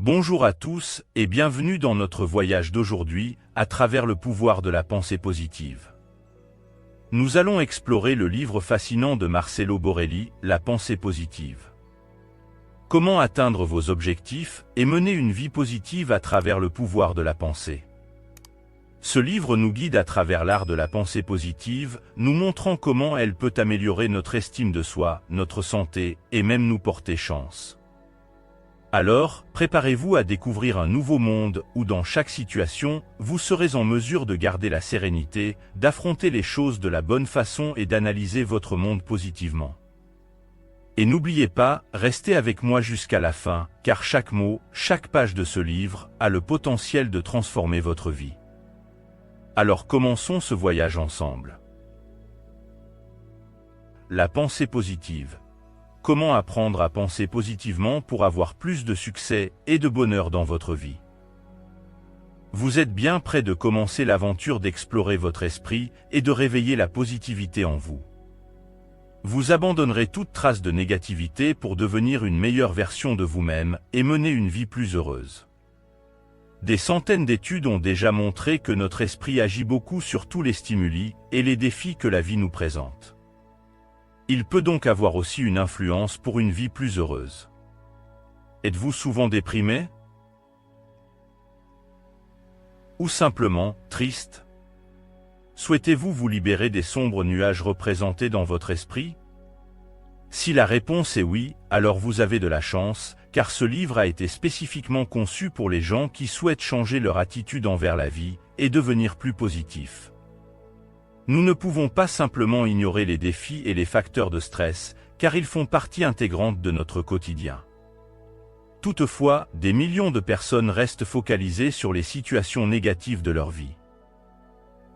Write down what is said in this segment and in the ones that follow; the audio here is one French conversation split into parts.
Bonjour à tous et bienvenue dans notre voyage d'aujourd'hui à travers le pouvoir de la pensée positive. Nous allons explorer le livre fascinant de Marcelo Borelli, La pensée positive. Comment atteindre vos objectifs et mener une vie positive à travers le pouvoir de la pensée. Ce livre nous guide à travers l'art de la pensée positive, nous montrant comment elle peut améliorer notre estime de soi, notre santé et même nous porter chance. Alors, préparez-vous à découvrir un nouveau monde où dans chaque situation, vous serez en mesure de garder la sérénité, d'affronter les choses de la bonne façon et d'analyser votre monde positivement. Et n'oubliez pas, restez avec moi jusqu'à la fin, car chaque mot, chaque page de ce livre a le potentiel de transformer votre vie. Alors commençons ce voyage ensemble. La pensée positive. Comment apprendre à penser positivement pour avoir plus de succès et de bonheur dans votre vie? Vous êtes bien prêt de commencer l'aventure d'explorer votre esprit et de réveiller la positivité en vous. Vous abandonnerez toute trace de négativité pour devenir une meilleure version de vous-même et mener une vie plus heureuse. Des centaines d'études ont déjà montré que notre esprit agit beaucoup sur tous les stimuli et les défis que la vie nous présente. Il peut donc avoir aussi une influence pour une vie plus heureuse. Êtes-vous souvent déprimé? Ou simplement triste? Souhaitez-vous vous libérer des sombres nuages représentés dans votre esprit? Si la réponse est oui, alors vous avez de la chance, car ce livre a été spécifiquement conçu pour les gens qui souhaitent changer leur attitude envers la vie et devenir plus positifs. Nous ne pouvons pas simplement ignorer les défis et les facteurs de stress, car ils font partie intégrante de notre quotidien. Toutefois, des millions de personnes restent focalisées sur les situations négatives de leur vie.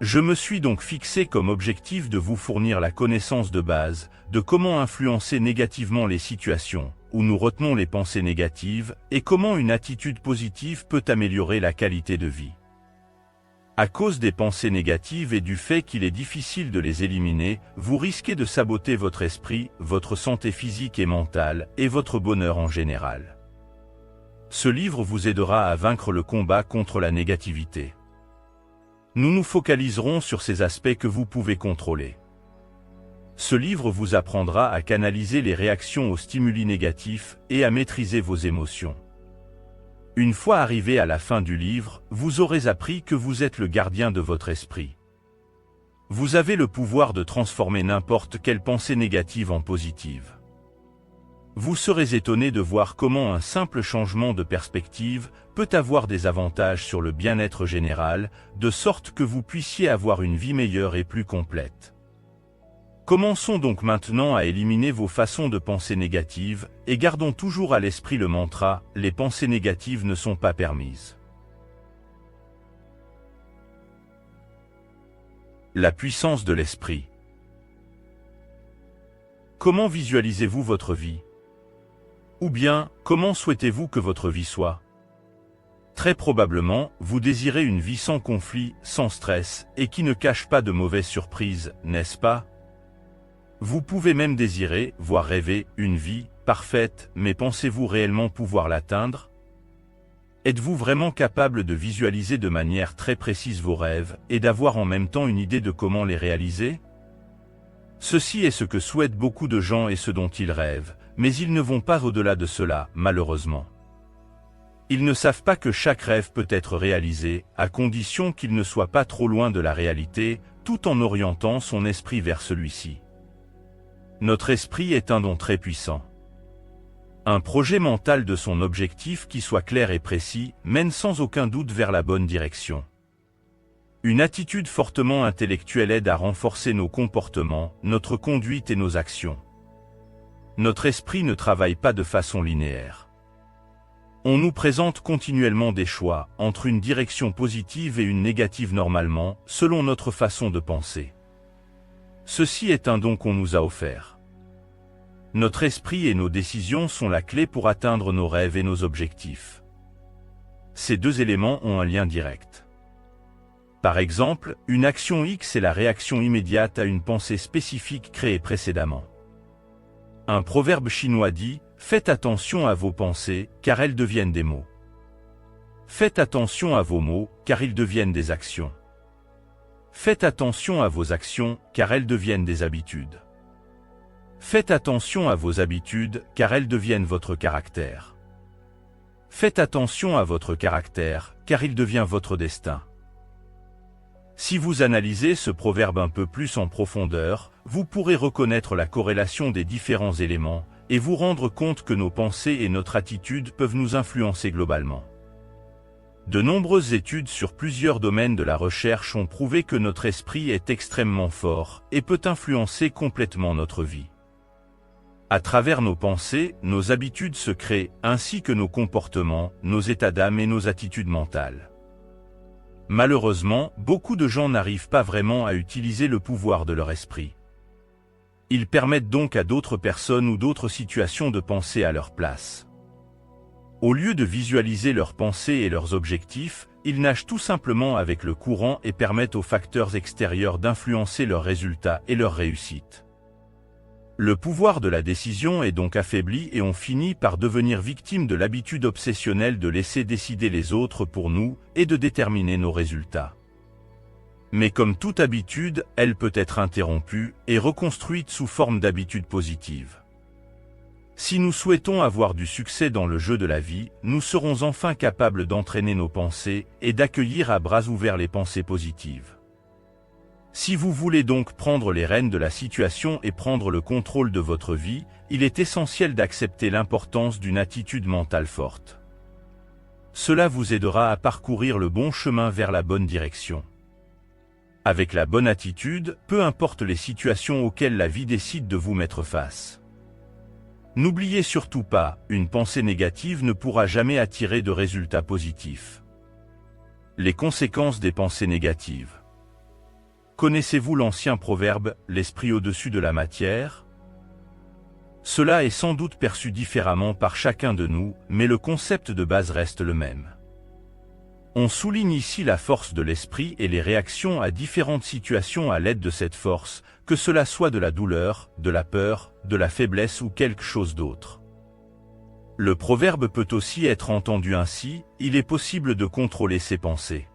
Je me suis donc fixé comme objectif de vous fournir la connaissance de base de comment influencer négativement les situations où nous retenons les pensées négatives et comment une attitude positive peut améliorer la qualité de vie. À cause des pensées négatives et du fait qu'il est difficile de les éliminer, vous risquez de saboter votre esprit, votre santé physique et mentale, et votre bonheur en général. Ce livre vous aidera à vaincre le combat contre la négativité. Nous nous focaliserons sur ces aspects que vous pouvez contrôler. Ce livre vous apprendra à canaliser les réactions aux stimuli négatifs et à maîtriser vos émotions. Une fois arrivé à la fin du livre, vous aurez appris que vous êtes le gardien de votre esprit. Vous avez le pouvoir de transformer n'importe quelle pensée négative en positive. Vous serez étonné de voir comment un simple changement de perspective peut avoir des avantages sur le bien-être général, de sorte que vous puissiez avoir une vie meilleure et plus complète. Commençons donc maintenant à éliminer vos façons de penser négatives, et gardons toujours à l'esprit le mantra « Les pensées négatives ne sont pas permises ». La puissance de l'esprit. Comment visualisez-vous votre vie? Ou bien, comment souhaitez-vous que votre vie soit? Très probablement, vous désirez une vie sans conflit, sans stress, et qui ne cache pas de mauvaises surprises, n'est-ce pas? Vous pouvez même désirer, voire rêver, une vie parfaite, mais pensez-vous réellement pouvoir l'atteindre? Êtes-vous vraiment capable de visualiser de manière très précise vos rêves et d'avoir en même temps une idée de comment les réaliser? Ceci est ce que souhaitent beaucoup de gens et ce dont ils rêvent, mais ils ne vont pas au-delà de cela, malheureusement. Ils ne savent pas que chaque rêve peut être réalisé, à condition qu'il ne soit pas trop loin de la réalité, tout en orientant son esprit vers celui-ci. Notre esprit est un don très puissant. Un projet mental de son objectif qui soit clair et précis mène sans aucun doute vers la bonne direction. Une attitude fortement intellectuelle aide à renforcer nos comportements, notre conduite et nos actions. Notre esprit ne travaille pas de façon linéaire. On nous présente continuellement des choix entre une direction positive et une négative normalement, selon notre façon de penser. Ceci est un don qu'on nous a offert. Notre esprit et nos décisions sont la clé pour atteindre nos rêves et nos objectifs. Ces deux éléments ont un lien direct. Par exemple, une action X est la réaction immédiate à une pensée spécifique créée précédemment. Un proverbe chinois dit « Faites attention à vos pensées, car elles deviennent des mots ». Faites attention à vos mots, car ils deviennent des actions. Faites attention à vos actions, car elles deviennent des habitudes. Faites attention à vos habitudes, car elles deviennent votre caractère. Faites attention à votre caractère, car il devient votre destin. Si vous analysez ce proverbe un peu plus en profondeur, vous pourrez reconnaître la corrélation des différents éléments, et vous rendre compte que nos pensées et notre attitude peuvent nous influencer globalement. De nombreuses études sur plusieurs domaines de la recherche ont prouvé que notre esprit est extrêmement fort et peut influencer complètement notre vie. À travers nos pensées, nos habitudes se créent, ainsi que nos comportements, nos états d'âme et nos attitudes mentales. Malheureusement, beaucoup de gens n'arrivent pas vraiment à utiliser le pouvoir de leur esprit. Ils permettent donc à d'autres personnes ou d'autres situations de penser à leur place. Au lieu de visualiser leurs pensées et leurs objectifs, ils nagent tout simplement avec le courant et permettent aux facteurs extérieurs d'influencer leurs résultats et leur réussite. Le pouvoir de la décision est donc affaibli et on finit par devenir victime de l'habitude obsessionnelle de laisser décider les autres pour nous et de déterminer nos résultats. Mais comme toute habitude, elle peut être interrompue et reconstruite sous forme d'habitude positive. Si nous souhaitons avoir du succès dans le jeu de la vie, nous serons enfin capables d'entraîner nos pensées et d'accueillir à bras ouverts les pensées positives. Si vous voulez donc prendre les rênes de la situation et prendre le contrôle de votre vie, il est essentiel d'accepter l'importance d'une attitude mentale forte. Cela vous aidera à parcourir le bon chemin vers la bonne direction. Avec la bonne attitude, peu importe les situations auxquelles la vie décide de vous mettre face. N'oubliez surtout pas, une pensée négative ne pourra jamais attirer de résultats positifs. Les conséquences des pensées négatives. Connaissez-vous l'ancien proverbe « l'esprit au-dessus de la matière » ? Cela est sans doute perçu différemment par chacun de nous, mais le concept de base reste le même. On souligne ici la force de l'esprit et les réactions à différentes situations à l'aide de cette force, que cela soit de la douleur, de la peur, de la faiblesse ou quelque chose d'autre. Le proverbe peut aussi être entendu ainsi, il est possible de contrôler ses pensées.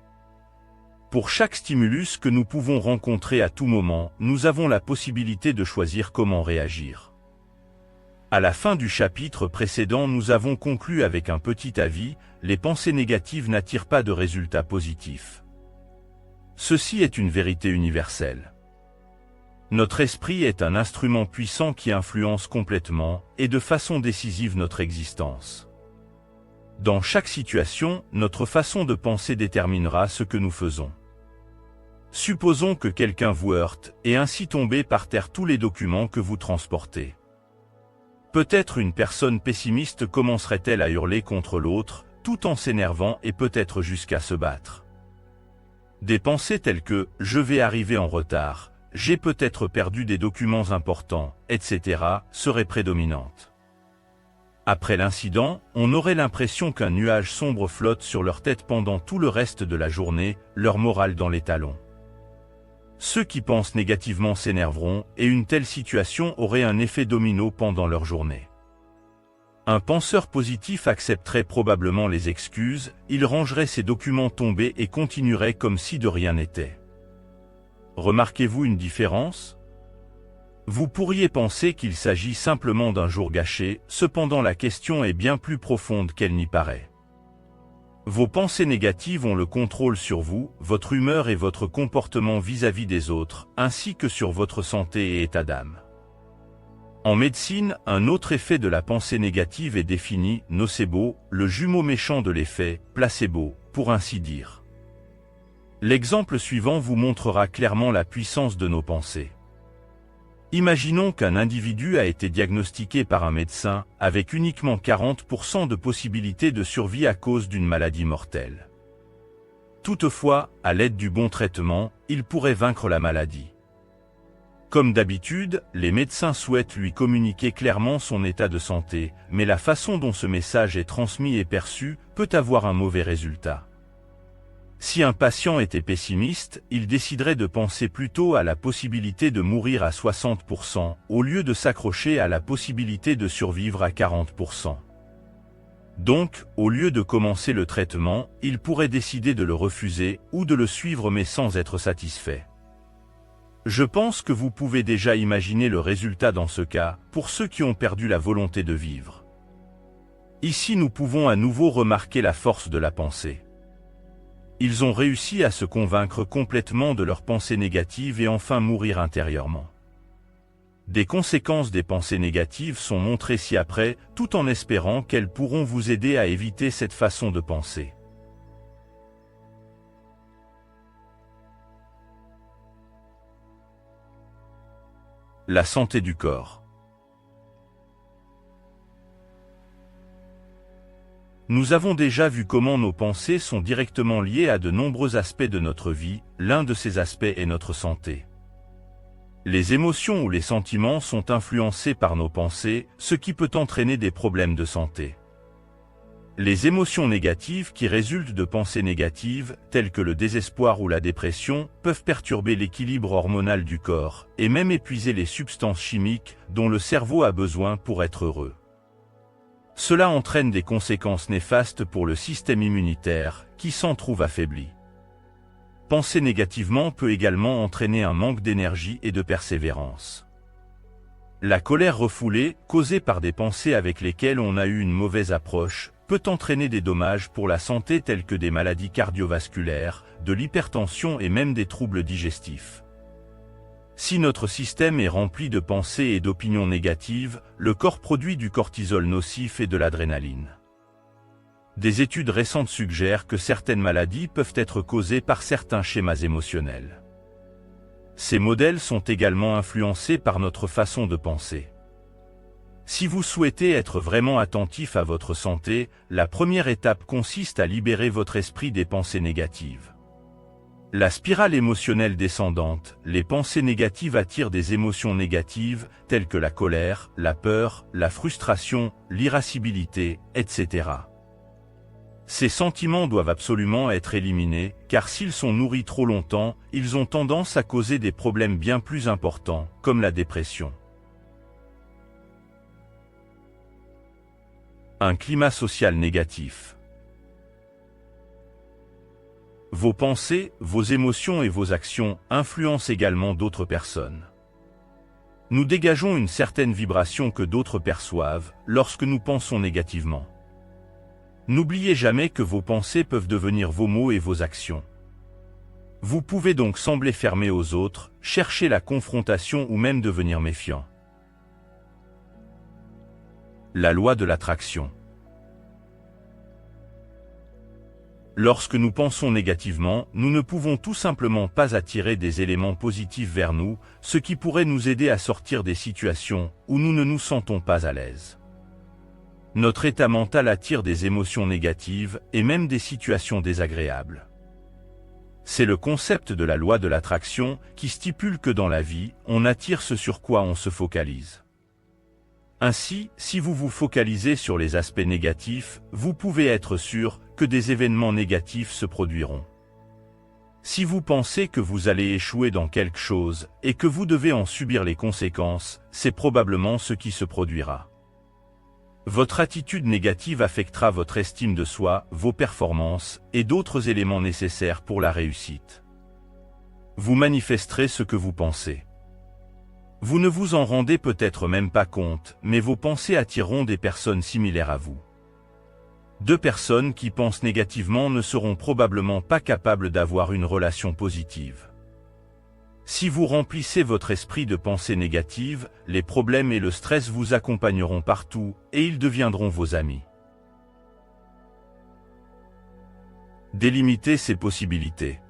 Pour chaque stimulus que nous pouvons rencontrer à tout moment, nous avons la possibilité de choisir comment réagir. À la fin du chapitre précédent, nous avons conclu avec un petit avis, les pensées négatives n'attirent pas de résultats positifs. Ceci est une vérité universelle. Notre esprit est un instrument puissant qui influence complètement et de façon décisive notre existence. Dans chaque situation, notre façon de penser déterminera ce que nous faisons. Supposons que quelqu'un vous heurte et ainsi tomber par terre tous les documents que vous transportez. Peut-être une personne pessimiste commencerait-elle à hurler contre l'autre, tout en s'énervant et peut-être jusqu'à se battre. Des pensées telles que « je vais arriver en retard »,« j'ai peut-être perdu des documents importants », etc. seraient prédominantes. Après l'incident, on aurait l'impression qu'un nuage sombre flotte sur leur tête pendant tout le reste de la journée, leur morale dans les talons. Ceux qui pensent négativement s'énerveront et une telle situation aurait un effet domino pendant leur journée. Un penseur positif accepterait probablement les excuses, il rangerait ses documents tombés et continuerait comme si de rien n'était. Remarquez-vous une différence ? Vous pourriez penser qu'il s'agit simplement d'un jour gâché, cependant la question est bien plus profonde qu'elle n'y paraît. Vos pensées négatives ont le contrôle sur vous, votre humeur et votre comportement vis-à-vis des autres, ainsi que sur votre santé et état d'âme. En médecine, un autre effet de la pensée négative est défini, nocebo, le jumeau méchant de l'effet, placebo, pour ainsi dire. L'exemple suivant vous montrera clairement la puissance de nos pensées. Imaginons qu'un individu a été diagnostiqué par un médecin, avec uniquement 40% de possibilité de survie à cause d'une maladie mortelle. Toutefois, à l'aide du bon traitement, il pourrait vaincre la maladie. Comme d'habitude, les médecins souhaitent lui communiquer clairement son état de santé, mais la façon dont ce message est transmis et perçu peut avoir un mauvais résultat. Si un patient était pessimiste, il déciderait de penser plutôt à la possibilité de mourir à 60%, au lieu de s'accrocher à la possibilité de survivre à 40%. Donc, au lieu de commencer le traitement, il pourrait décider de le refuser ou de le suivre mais sans être satisfait. Je pense que vous pouvez déjà imaginer le résultat dans ce cas, pour ceux qui ont perdu la volonté de vivre. Ici nous pouvons à nouveau remarquer la force de la pensée. Ils ont réussi à se convaincre complètement de leurs pensées négatives et enfin mourir intérieurement. Des conséquences des pensées négatives sont montrées ci-après, tout en espérant qu'elles pourront vous aider à éviter cette façon de penser. La santé du corps. Nous avons déjà vu comment nos pensées sont directement liées à de nombreux aspects de notre vie, l'un de ces aspects est notre santé. Les émotions ou les sentiments sont influencés par nos pensées, ce qui peut entraîner des problèmes de santé. Les émotions négatives qui résultent de pensées négatives, telles que le désespoir ou la dépression, peuvent perturber l'équilibre hormonal du corps, et même épuiser les substances chimiques dont le cerveau a besoin pour être heureux. Cela entraîne des conséquences néfastes pour le système immunitaire, qui s'en trouve affaibli. Penser négativement peut également entraîner un manque d'énergie et de persévérance. La colère refoulée, causée par des pensées avec lesquelles on a eu une mauvaise approche, peut entraîner des dommages pour la santé tels que des maladies cardiovasculaires, de l'hypertension et même des troubles digestifs. Si notre système est rempli de pensées et d'opinions négatives, le corps produit du cortisol nocif et de l'adrénaline. Des études récentes suggèrent que certaines maladies peuvent être causées par certains schémas émotionnels. Ces modèles sont également influencés par notre façon de penser. Si vous souhaitez être vraiment attentif à votre santé, la première étape consiste à libérer votre esprit des pensées négatives. La spirale émotionnelle descendante, les pensées négatives attirent des émotions négatives, telles que la colère, la peur, la frustration, l'irascibilité, etc. Ces sentiments doivent absolument être éliminés, car s'ils sont nourris trop longtemps, ils ont tendance à causer des problèmes bien plus importants, comme la dépression. Un climat social négatif. Vos pensées, vos émotions et vos actions influencent également d'autres personnes. Nous dégageons une certaine vibration que d'autres perçoivent lorsque nous pensons négativement. N'oubliez jamais que vos pensées peuvent devenir vos mots et vos actions. Vous pouvez donc sembler fermé aux autres, chercher la confrontation ou même devenir méfiant. La loi de l'attraction. Lorsque nous pensons négativement, nous ne pouvons tout simplement pas attirer des éléments positifs vers nous, ce qui pourrait nous aider à sortir des situations où nous ne nous sentons pas à l'aise. Notre état mental attire des émotions négatives et même des situations désagréables. C'est le concept de la loi de l'attraction qui stipule que dans la vie, on attire ce sur quoi on se focalise. Ainsi, si vous vous focalisez sur les aspects négatifs, vous pouvez être sûr que des événements négatifs se produiront. Si vous pensez que vous allez échouer dans quelque chose et que vous devez en subir les conséquences, c'est probablement ce qui se produira. Votre attitude négative affectera votre estime de soi, vos performances et d'autres éléments nécessaires pour la réussite. Vous manifesterez ce que vous pensez. Vous ne vous en rendez peut-être même pas compte, mais vos pensées attireront des personnes similaires à vous. Deux personnes qui pensent négativement ne seront probablement pas capables d'avoir une relation positive. Si vous remplissez votre esprit de pensées négatives, les problèmes et le stress vous accompagneront partout, et ils deviendront vos amis. Délimitez ces possibilités.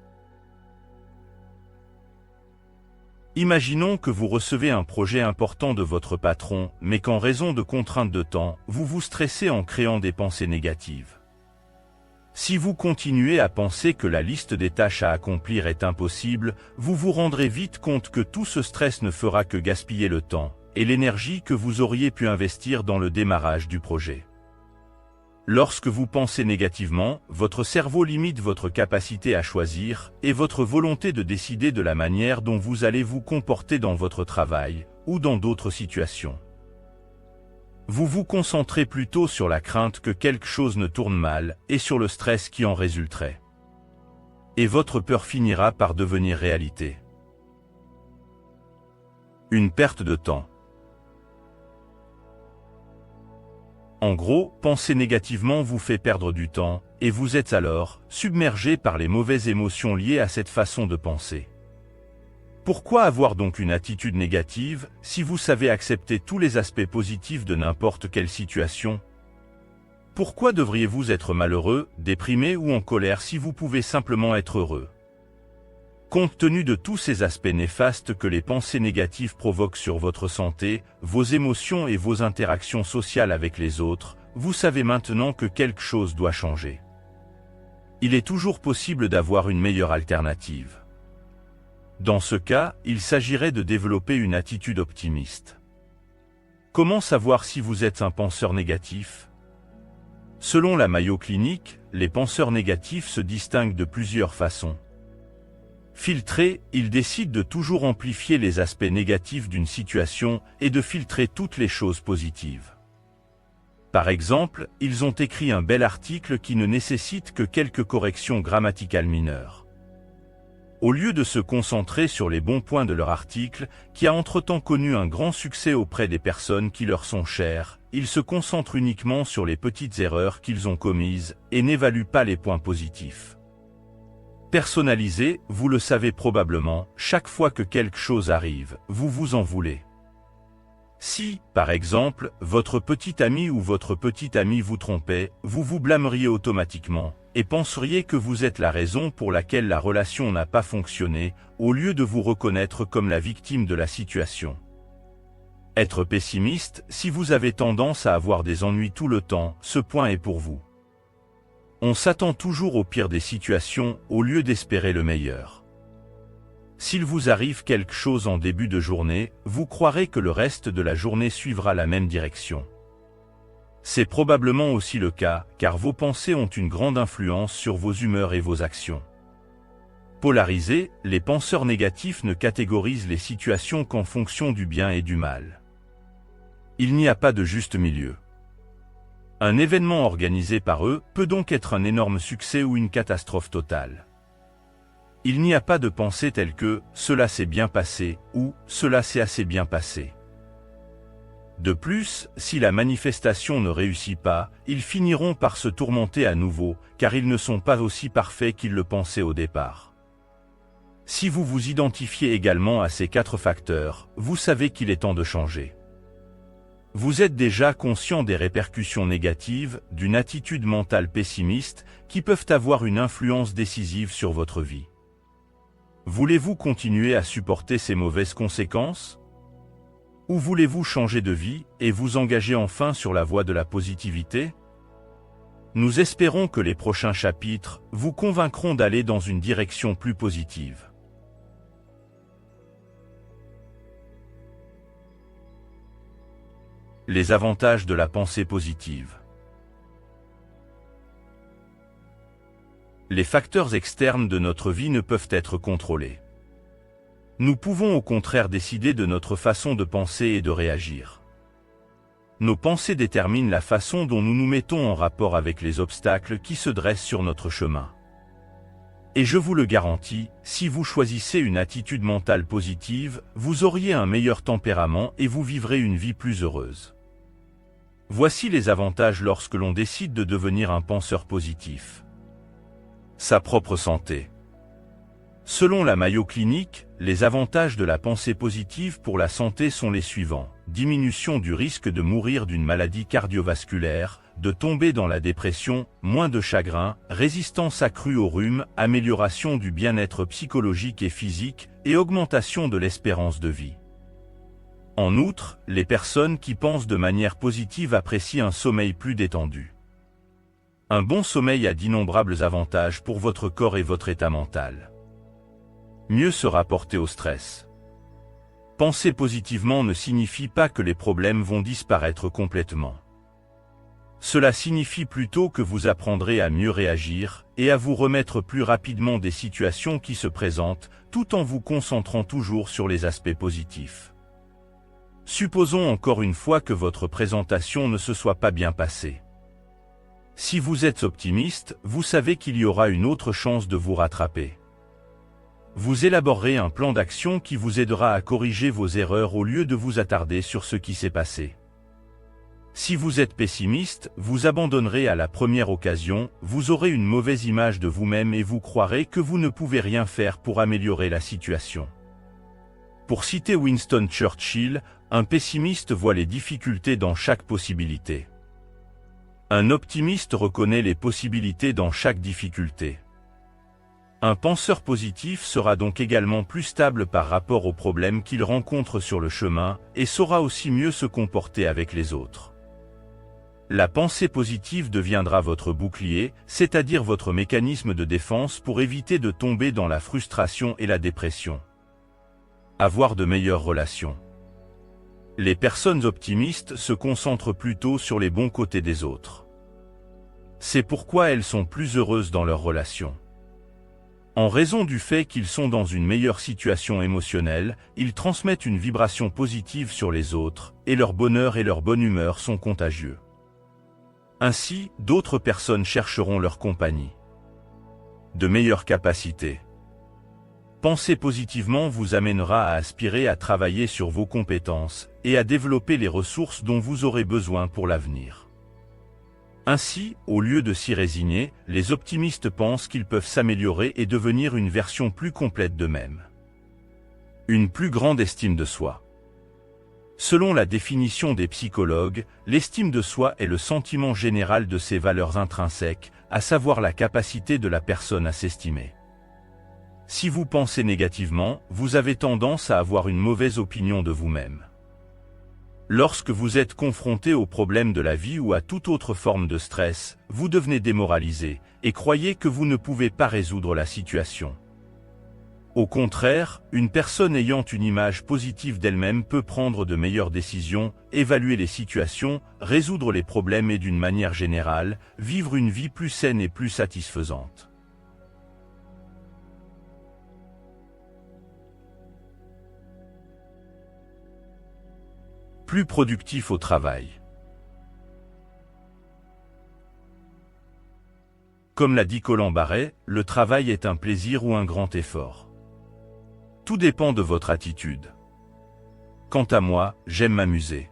Imaginons que vous recevez un projet important de votre patron, mais qu'en raison de contraintes de temps, vous vous stressez en créant des pensées négatives. Si vous continuez à penser que la liste des tâches à accomplir est impossible, vous vous rendrez vite compte que tout ce stress ne fera que gaspiller le temps et l'énergie que vous auriez pu investir dans le démarrage du projet. Lorsque vous pensez négativement, votre cerveau limite votre capacité à choisir et votre volonté de décider de la manière dont vous allez vous comporter dans votre travail ou dans d'autres situations. Vous vous concentrez plutôt sur la crainte que quelque chose ne tourne mal et sur le stress qui en résulterait. Et votre peur finira par devenir réalité. Une perte de temps. En gros, penser négativement vous fait perdre du temps, et vous êtes alors submergé par les mauvaises émotions liées à cette façon de penser. Pourquoi avoir donc une attitude négative si vous savez accepter tous les aspects positifs de n'importe quelle situation? Pourquoi devriez-vous être malheureux, déprimé ou en colère si vous pouvez simplement être heureux? Compte tenu de tous ces aspects néfastes que les pensées négatives provoquent sur votre santé, vos émotions et vos interactions sociales avec les autres, vous savez maintenant que quelque chose doit changer. Il est toujours possible d'avoir une meilleure alternative. Dans ce cas, il s'agirait de développer une attitude optimiste. Comment savoir si vous êtes un penseur négatif? Selon la Mayo Clinic, les penseurs négatifs se distinguent de plusieurs façons. Filtrés, ils décident de toujours amplifier les aspects négatifs d'une situation et de filtrer toutes les choses positives. Par exemple, ils ont écrit un bel article qui ne nécessite que quelques corrections grammaticales mineures. Au lieu de se concentrer sur les bons points de leur article, qui a entre-temps connu un grand succès auprès des personnes qui leur sont chères, ils se concentrent uniquement sur les petites erreurs qu'ils ont commises et n'évaluent pas les points positifs. Personnalisé, vous le savez probablement, chaque fois que quelque chose arrive, vous vous en voulez. Si, par exemple, votre petit ami ou votre petite amie vous trompait, vous vous blâmeriez automatiquement, et penseriez que vous êtes la raison pour laquelle la relation n'a pas fonctionné, au lieu de vous reconnaître comme la victime de la situation. Être pessimiste, si vous avez tendance à avoir des ennuis tout le temps, ce point est pour vous. On s'attend toujours au pire des situations, au lieu d'espérer le meilleur. S'il vous arrive quelque chose en début de journée, vous croirez que le reste de la journée suivra la même direction. C'est probablement aussi le cas, car vos pensées ont une grande influence sur vos humeurs et vos actions. Polarisés, les penseurs négatifs ne catégorisent les situations qu'en fonction du bien et du mal. Il n'y a pas de juste milieu. Un événement organisé par eux peut donc être un énorme succès ou une catastrophe totale. Il n'y a pas de pensée telle que « cela s'est bien passé » ou « cela s'est assez bien passé ». De plus, si la manifestation ne réussit pas, ils finiront par se tourmenter à nouveau, car ils ne sont pas aussi parfaits qu'ils le pensaient au départ. Si vous vous identifiez également à ces 4 facteurs, vous savez qu'il est temps de changer. Vous êtes déjà conscient des répercussions négatives d'une attitude mentale pessimiste qui peuvent avoir une influence décisive sur votre vie. Voulez-vous continuer à supporter ces mauvaises conséquences? Ou voulez-vous changer de vie et vous engager enfin sur la voie de la positivité? Nous espérons que les prochains chapitres vous convaincront d'aller dans une direction plus positive. Les avantages de la pensée positive. Les facteurs externes de notre vie ne peuvent être contrôlés. Nous pouvons au contraire décider de notre façon de penser et de réagir. Nos pensées déterminent la façon dont nous nous mettons en rapport avec les obstacles qui se dressent sur notre chemin. Et je vous le garantis, si vous choisissez une attitude mentale positive, vous auriez un meilleur tempérament et vous vivrez une vie plus heureuse. Voici les avantages lorsque l'on décide de devenir un penseur positif. Sa propre santé. Selon la Mayo Clinic, les avantages de la pensée positive pour la santé sont les suivants. Diminution du risque de mourir d'une maladie cardiovasculaire, de tomber dans la dépression, moins de chagrin, résistance accrue au rhume, amélioration du bien-être psychologique et physique, et augmentation de l'espérance de vie. En outre, les personnes qui pensent de manière positive apprécient un sommeil plus détendu. Un bon sommeil a d'innombrables avantages pour votre corps et votre état mental. Mieux se rapporter au stress. Penser positivement ne signifie pas que les problèmes vont disparaître complètement. Cela signifie plutôt que vous apprendrez à mieux réagir et à vous remettre plus rapidement des situations qui se présentent, tout en vous concentrant toujours sur les aspects positifs. Supposons encore une fois que votre présentation ne se soit pas bien passée. Si vous êtes optimiste, vous savez qu'il y aura une autre chance de vous rattraper. Vous élaborerez un plan d'action qui vous aidera à corriger vos erreurs au lieu de vous attarder sur ce qui s'est passé. Si vous êtes pessimiste, vous abandonnerez à la première occasion, vous aurez une mauvaise image de vous-même et vous croirez que vous ne pouvez rien faire pour améliorer la situation. Pour citer Winston Churchill, un pessimiste voit les difficultés dans chaque possibilité. Un optimiste reconnaît les possibilités dans chaque difficulté. Un penseur positif sera donc également plus stable par rapport aux problèmes qu'il rencontre sur le chemin et saura aussi mieux se comporter avec les autres. La pensée positive deviendra votre bouclier, c'est-à-dire votre mécanisme de défense pour éviter de tomber dans la frustration et la dépression. Avoir de meilleures relations. Les personnes optimistes se concentrent plutôt sur les bons côtés des autres. C'est pourquoi elles sont plus heureuses dans leurs relations. En raison du fait qu'ils sont dans une meilleure situation émotionnelle, ils transmettent une vibration positive sur les autres, et leur bonheur et leur bonne humeur sont contagieux. Ainsi, d'autres personnes chercheront leur compagnie. De meilleures capacités. Penser positivement vous amènera à aspirer à travailler sur vos compétences et à développer les ressources dont vous aurez besoin pour l'avenir. Ainsi, au lieu de s'y résigner, les optimistes pensent qu'ils peuvent s'améliorer et devenir une version plus complète d'eux-mêmes. Une plus grande estime de soi. Selon la définition des psychologues, l'estime de soi est le sentiment général de ses valeurs intrinsèques, à savoir la capacité de la personne à s'estimer. Si vous pensez négativement, vous avez tendance à avoir une mauvaise opinion de vous-même. Lorsque vous êtes confronté aux problèmes de la vie ou à toute autre forme de stress, vous devenez démoralisé et croyez que vous ne pouvez pas résoudre la situation. Au contraire, une personne ayant une image positive d'elle-même peut prendre de meilleures décisions, évaluer les situations, résoudre les problèmes et d'une manière générale, vivre une vie plus saine et plus satisfaisante. Plus productif au travail. Comme l'a dit Colin Barret, le travail est un plaisir ou un grand effort. Tout dépend de votre attitude. Quant à moi, j'aime m'amuser.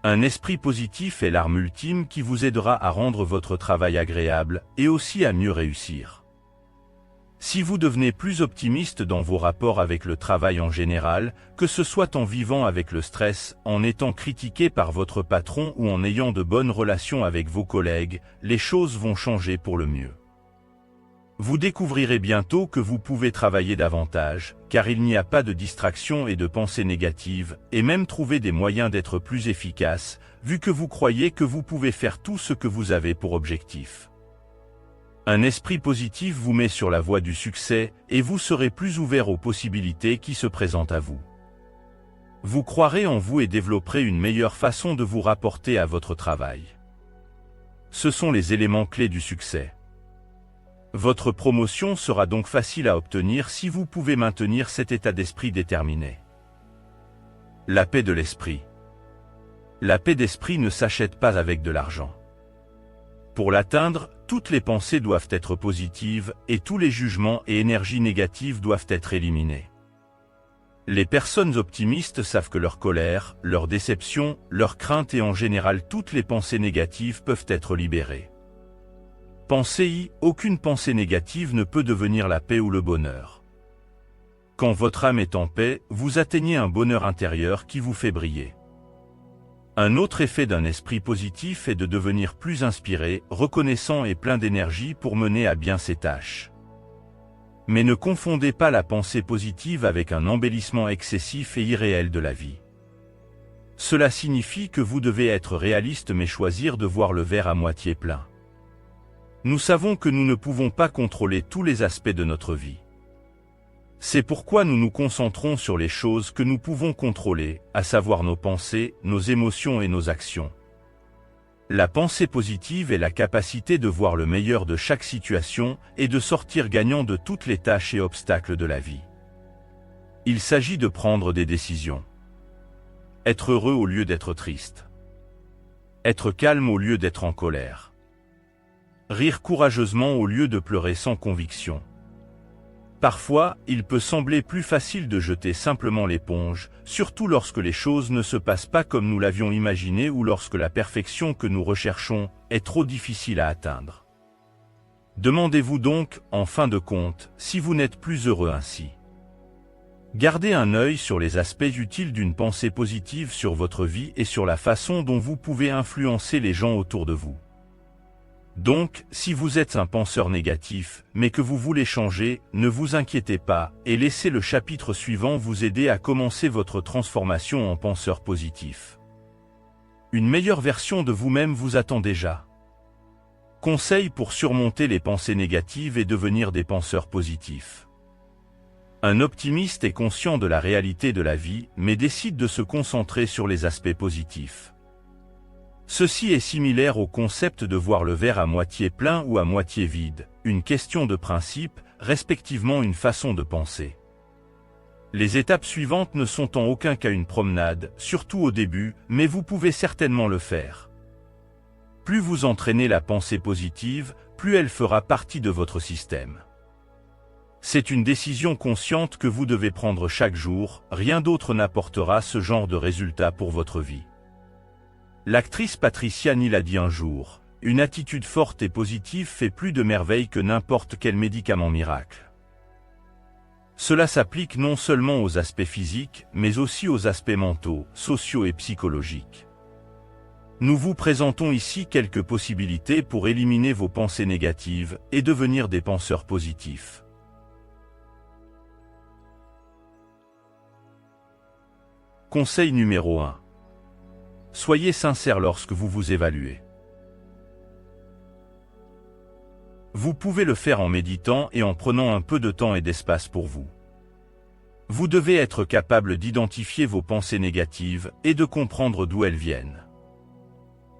Un esprit positif est l'arme ultime qui vous aidera à rendre votre travail agréable et aussi à mieux réussir. Si vous devenez plus optimiste dans vos rapports avec le travail en général, que ce soit en vivant avec le stress, en étant critiqué par votre patron ou en ayant de bonnes relations avec vos collègues, les choses vont changer pour le mieux. Vous découvrirez bientôt que vous pouvez travailler davantage, car il n'y a pas de distraction et de pensée négative, et même trouver des moyens d'être plus efficace, vu que vous croyez que vous pouvez faire tout ce que vous avez pour objectif. Un esprit positif vous met sur la voie du succès, et vous serez plus ouvert aux possibilités qui se présentent à vous. Vous croirez en vous et développerez une meilleure façon de vous rapporter à votre travail. Ce sont les éléments clés du succès. Votre promotion sera donc facile à obtenir si vous pouvez maintenir cet état d'esprit déterminé. La paix de l'esprit. La paix d'esprit ne s'achète pas avec de l'argent. Pour l'atteindre, toutes les pensées doivent être positives et tous les jugements et énergies négatives doivent être éliminés. Les personnes optimistes savent que leur colère, leur déception, leur crainte et en général toutes les pensées négatives peuvent être libérées. Pensez-y, aucune pensée négative ne peut devenir la paix ou le bonheur. Quand votre âme est en paix, vous atteignez un bonheur intérieur qui vous fait briller. Un autre effet d'un esprit positif est de devenir plus inspiré, reconnaissant et plein d'énergie pour mener à bien ses tâches. Mais ne confondez pas la pensée positive avec un embellissement excessif et irréel de la vie. Cela signifie que vous devez être réaliste mais choisir de voir le verre à moitié plein. Nous savons que nous ne pouvons pas contrôler tous les aspects de notre vie. C'est pourquoi nous nous concentrons sur les choses que nous pouvons contrôler, à savoir nos pensées, nos émotions et nos actions. La pensée positive est la capacité de voir le meilleur de chaque situation et de sortir gagnant de toutes les tâches et obstacles de la vie. Il s'agit de prendre des décisions. Être heureux au lieu d'être triste. Être calme au lieu d'être en colère. Rire courageusement au lieu de pleurer sans conviction. Parfois, il peut sembler plus facile de jeter simplement l'éponge, surtout lorsque les choses ne se passent pas comme nous l'avions imaginé ou lorsque la perfection que nous recherchons est trop difficile à atteindre. Demandez-vous donc, en fin de compte, si vous n'êtes plus heureux ainsi. Gardez un œil sur les aspects utiles d'une pensée positive sur votre vie et sur la façon dont vous pouvez influencer les gens autour de vous. Donc, si vous êtes un penseur négatif, mais que vous voulez changer, ne vous inquiétez pas, et laissez le chapitre suivant vous aider à commencer votre transformation en penseur positif. Une meilleure version de vous-même vous attend déjà. Conseils pour surmonter les pensées négatives et devenir des penseurs positifs. Un optimiste est conscient de la réalité de la vie, mais décide de se concentrer sur les aspects positifs. Ceci est similaire au concept de voir le verre à moitié plein ou à moitié vide, une question de principe, respectivement une façon de penser. Les étapes suivantes ne sont en aucun cas une promenade, surtout au début, mais vous pouvez certainement le faire. Plus vous entraînez la pensée positive, plus elle fera partie de votre système. C'est une décision consciente que vous devez prendre chaque jour, rien d'autre n'apportera ce genre de résultat pour votre vie. L'actrice Patricia Neal a dit un jour, « Une attitude forte et positive fait plus de merveilles que n'importe quel médicament miracle. » Cela s'applique non seulement aux aspects physiques, mais aussi aux aspects mentaux, sociaux et psychologiques. Nous vous présentons ici quelques possibilités pour éliminer vos pensées négatives et devenir des penseurs positifs. Conseil numéro 1. Soyez sincère lorsque vous vous évaluez. Vous pouvez le faire en méditant et en prenant un peu de temps et d'espace pour vous. Vous devez être capable d'identifier vos pensées négatives et de comprendre d'où elles viennent.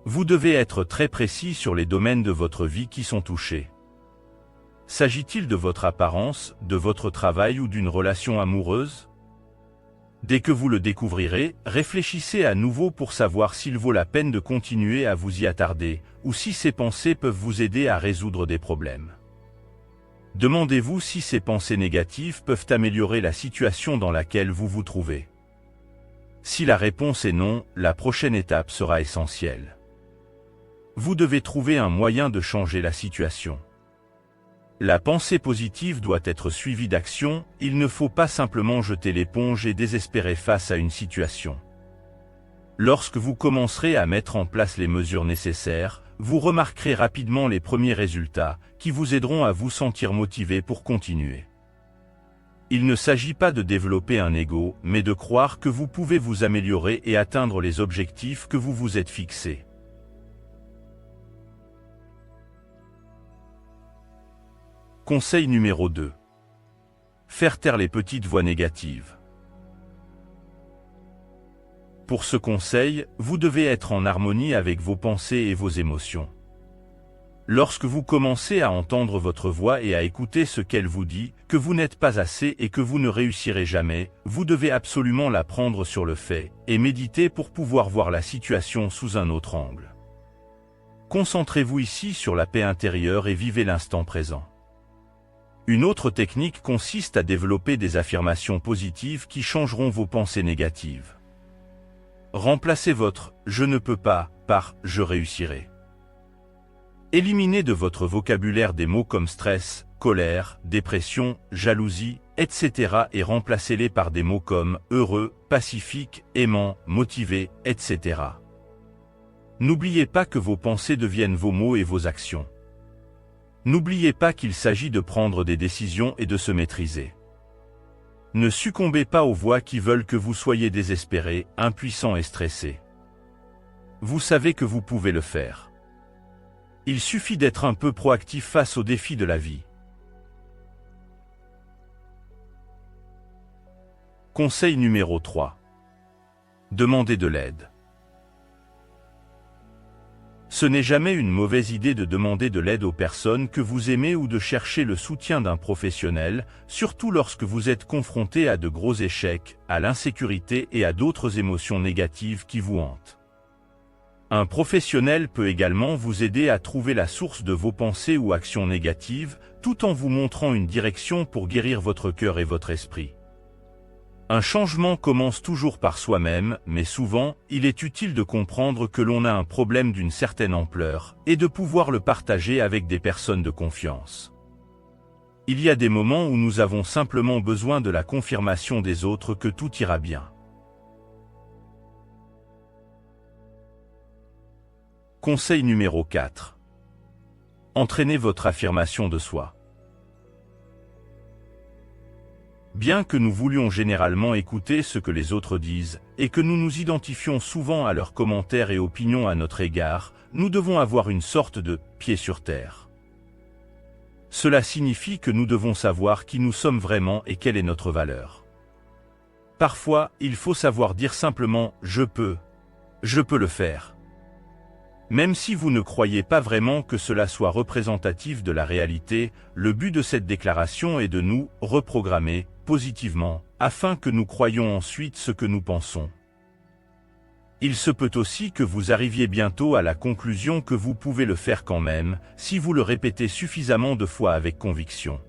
Vous devez être très précis sur les domaines de votre vie qui sont touchés. S'agit-il de votre apparence, de votre travail ou d'une relation amoureuse ? Dès que vous le découvrirez, réfléchissez à nouveau pour savoir s'il vaut la peine de continuer à vous y attarder, ou si ces pensées peuvent vous aider à résoudre des problèmes. Demandez-vous si ces pensées négatives peuvent améliorer la situation dans laquelle vous vous trouvez. Si la réponse est non, la prochaine étape sera essentielle. Vous devez trouver un moyen de changer la situation. La pensée positive doit être suivie d'action, il ne faut pas simplement jeter l'éponge et désespérer face à une situation. Lorsque vous commencerez à mettre en place les mesures nécessaires, vous remarquerez rapidement les premiers résultats, qui vous aideront à vous sentir motivé pour continuer. Il ne s'agit pas de développer un ego, mais de croire que vous pouvez vous améliorer et atteindre les objectifs que vous vous êtes fixés. Conseil numéro 2. Faire taire les petites voix négatives. Pour ce conseil, vous devez être en harmonie avec vos pensées et vos émotions. Lorsque vous commencez à entendre votre voix et à écouter ce qu'elle vous dit, que vous n'êtes pas assez et que vous ne réussirez jamais, vous devez absolument la prendre sur le fait et méditer pour pouvoir voir la situation sous un autre angle. Concentrez-vous ici sur la paix intérieure et vivez l'instant présent. Une autre technique consiste à développer des affirmations positives qui changeront vos pensées négatives. Remplacez votre « je ne peux pas » par « je réussirai ». Éliminez de votre vocabulaire des mots comme stress, colère, dépression, jalousie, etc. et remplacez-les par des mots comme heureux, pacifique, aimant, motivé, etc. N'oubliez pas que vos pensées deviennent vos mots et vos actions. N'oubliez pas qu'il s'agit de prendre des décisions et de se maîtriser. Ne succombez pas aux voix qui veulent que vous soyez désespéré, impuissant et stressé. Vous savez que vous pouvez le faire. Il suffit d'être un peu proactif face aux défis de la vie. Conseil numéro 3. Demandez de l'aide. Ce n'est jamais une mauvaise idée de demander de l'aide aux personnes que vous aimez ou de chercher le soutien d'un professionnel, surtout lorsque vous êtes confronté à de gros échecs, à l'insécurité et à d'autres émotions négatives qui vous hantent. Un professionnel peut également vous aider à trouver la source de vos pensées ou actions négatives, tout en vous montrant une direction pour guérir votre cœur et votre esprit. Un changement commence toujours par soi-même, mais souvent, il est utile de comprendre que l'on a un problème d'une certaine ampleur, et de pouvoir le partager avec des personnes de confiance. Il y a des moments où nous avons simplement besoin de la confirmation des autres que tout ira bien. Conseil numéro 4. Entraînez votre affirmation de soi. Bien que nous voulions généralement écouter ce que les autres disent, et que nous nous identifions souvent à leurs commentaires et opinions à notre égard, nous devons avoir une sorte de « pied sur terre ». Cela signifie que nous devons savoir qui nous sommes vraiment et quelle est notre valeur. Parfois, il faut savoir dire simplement « je peux le faire ». Même si vous ne croyez pas vraiment que cela soit représentatif de la réalité, le but de cette déclaration est de nous reprogrammer positivement, afin que nous croyions ensuite ce que nous pensons. Il se peut aussi que vous arriviez bientôt à la conclusion que vous pouvez le faire quand même, si vous le répétez suffisamment de fois avec conviction.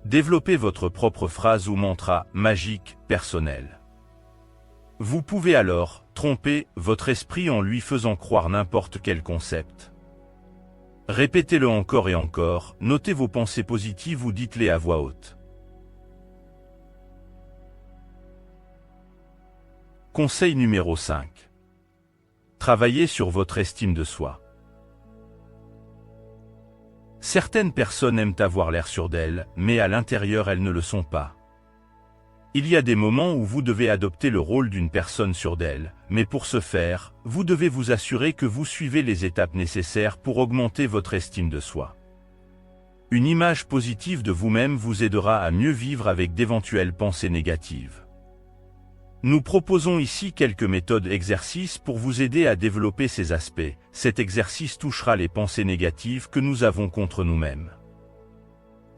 Développez votre propre phrase ou mantra magique personnel. Vous pouvez alors tromper votre esprit en lui faisant croire n'importe quel concept. Répétez-le encore et encore, notez vos pensées positives ou dites-les à voix haute. Conseil numéro 5. Travaillez sur votre estime de soi. Certaines personnes aiment avoir l'air sûres d'elles, mais à l'intérieur elles ne le sont pas. Il y a des moments où vous devez adopter le rôle d'une personne sûre d'elle, mais pour ce faire, vous devez vous assurer que vous suivez les étapes nécessaires pour augmenter votre estime de soi. Une image positive de vous-même vous aidera à mieux vivre avec d'éventuelles pensées négatives. Nous proposons ici quelques méthodes exercices pour vous aider à développer ces aspects. Cet exercice touchera les pensées négatives que nous avons contre nous-mêmes.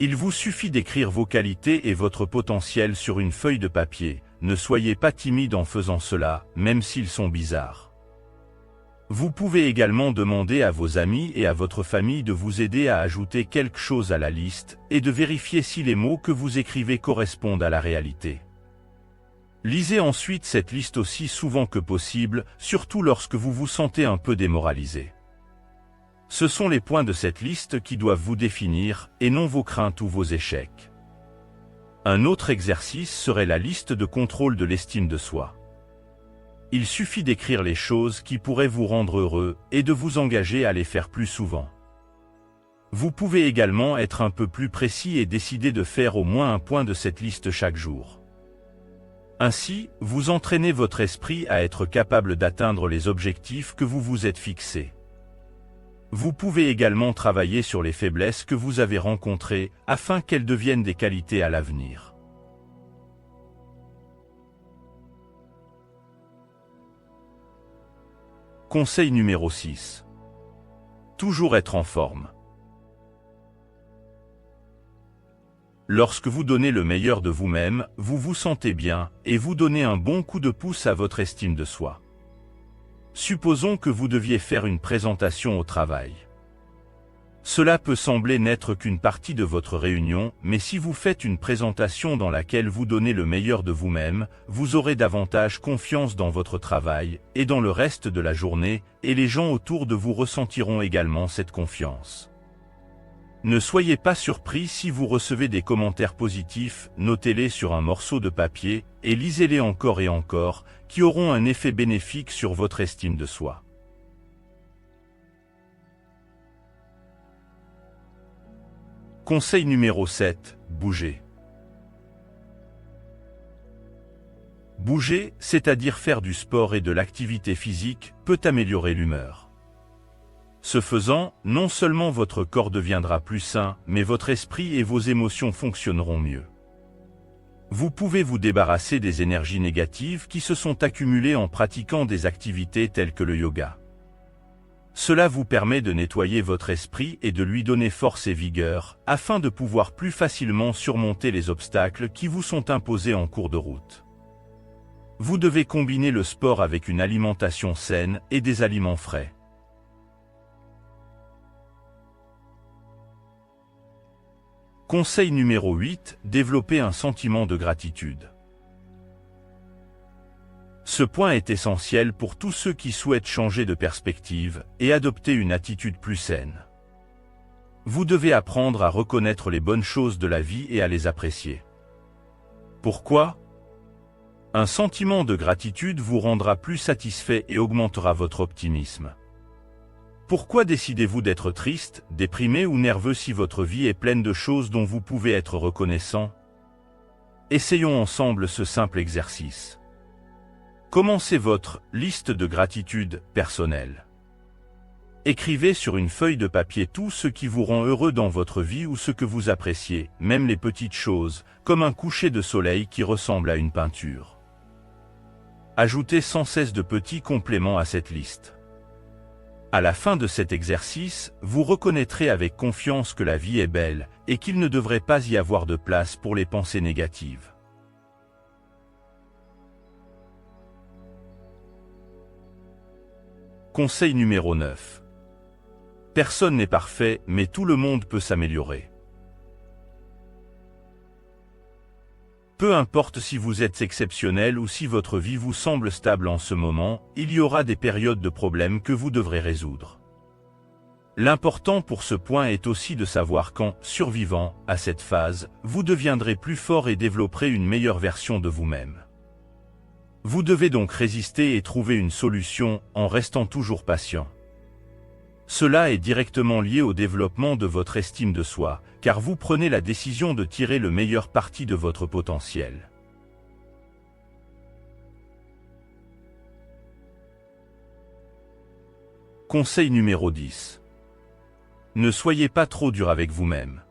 Il vous suffit d'écrire vos qualités et votre potentiel sur une feuille de papier. Ne soyez pas timide en faisant cela, même s'ils sont bizarres. Vous pouvez également demander à vos amis et à votre famille de vous aider à ajouter quelque chose à la liste et de vérifier si les mots que vous écrivez correspondent à la réalité. Lisez ensuite cette liste aussi souvent que possible, surtout lorsque vous vous sentez un peu démoralisé. Ce sont les points de cette liste qui doivent vous définir, et non vos craintes ou vos échecs. Un autre exercice serait la liste de contrôle de l'estime de soi. Il suffit d'écrire les choses qui pourraient vous rendre heureux, et de vous engager à les faire plus souvent. Vous pouvez également être un peu plus précis et décider de faire au moins un point de cette liste chaque jour. Ainsi, vous entraînez votre esprit à être capable d'atteindre les objectifs que vous vous êtes fixés. Vous pouvez également travailler sur les faiblesses que vous avez rencontrées, afin qu'elles deviennent des qualités à l'avenir. Conseil numéro 6. Toujours être en forme. Lorsque vous donnez le meilleur de vous-même, vous vous sentez bien, et vous donnez un bon coup de pouce à votre estime de soi. Supposons que vous deviez faire une présentation au travail. Cela peut sembler n'être qu'une partie de votre réunion, mais si vous faites une présentation dans laquelle vous donnez le meilleur de vous-même, vous aurez davantage confiance dans votre travail, et dans le reste de la journée, et les gens autour de vous ressentiront également cette confiance. Ne soyez pas surpris si vous recevez des commentaires positifs, notez-les sur un morceau de papier, et lisez-les encore et encore, qui auront un effet bénéfique sur votre estime de soi. Conseil numéro 7, bouger. Bouger, c'est-à-dire faire du sport et de l'activité physique, peut améliorer l'humeur. Ce faisant, non seulement votre corps deviendra plus sain, mais votre esprit et vos émotions fonctionneront mieux. Vous pouvez vous débarrasser des énergies négatives qui se sont accumulées en pratiquant des activités telles que le yoga. Cela vous permet de nettoyer votre esprit et de lui donner force et vigueur, afin de pouvoir plus facilement surmonter les obstacles qui vous sont imposés en cours de route. Vous devez combiner le sport avec une alimentation saine et des aliments frais. Conseil numéro 8, développer un sentiment de gratitude. Ce point est essentiel pour tous ceux qui souhaitent changer de perspective et adopter une attitude plus saine. Vous devez apprendre à reconnaître les bonnes choses de la vie et à les apprécier. Pourquoi ? Un sentiment de gratitude vous rendra plus satisfait et augmentera votre optimisme. Pourquoi décidez-vous d'être triste, déprimé ou nerveux si votre vie est pleine de choses dont vous pouvez être reconnaissant ? Essayons ensemble ce simple exercice. Commencez votre liste de gratitude personnelle. Écrivez sur une feuille de papier tout ce qui vous rend heureux dans votre vie ou ce que vous appréciez, même les petites choses, comme un coucher de soleil qui ressemble à une peinture. Ajoutez sans cesse de petits compléments à cette liste. À la fin de cet exercice, vous reconnaîtrez avec confiance que la vie est belle et qu'il ne devrait pas y avoir de place pour les pensées négatives. Conseil numéro 9. Personne n'est parfait, mais tout le monde peut s'améliorer. Peu importe si vous êtes exceptionnel ou si votre vie vous semble stable en ce moment, il y aura des périodes de problèmes que vous devrez résoudre. L'important pour ce point est aussi de savoir qu'en survivant à cette phase, vous deviendrez plus fort et développerez une meilleure version de vous-même. Vous devez donc résister et trouver une solution en restant toujours patient. Cela est directement lié au développement de votre estime de soi, car vous prenez la décision de tirer le meilleur parti de votre potentiel. Conseil numéro 10. Ne soyez pas trop dur avec vous-même.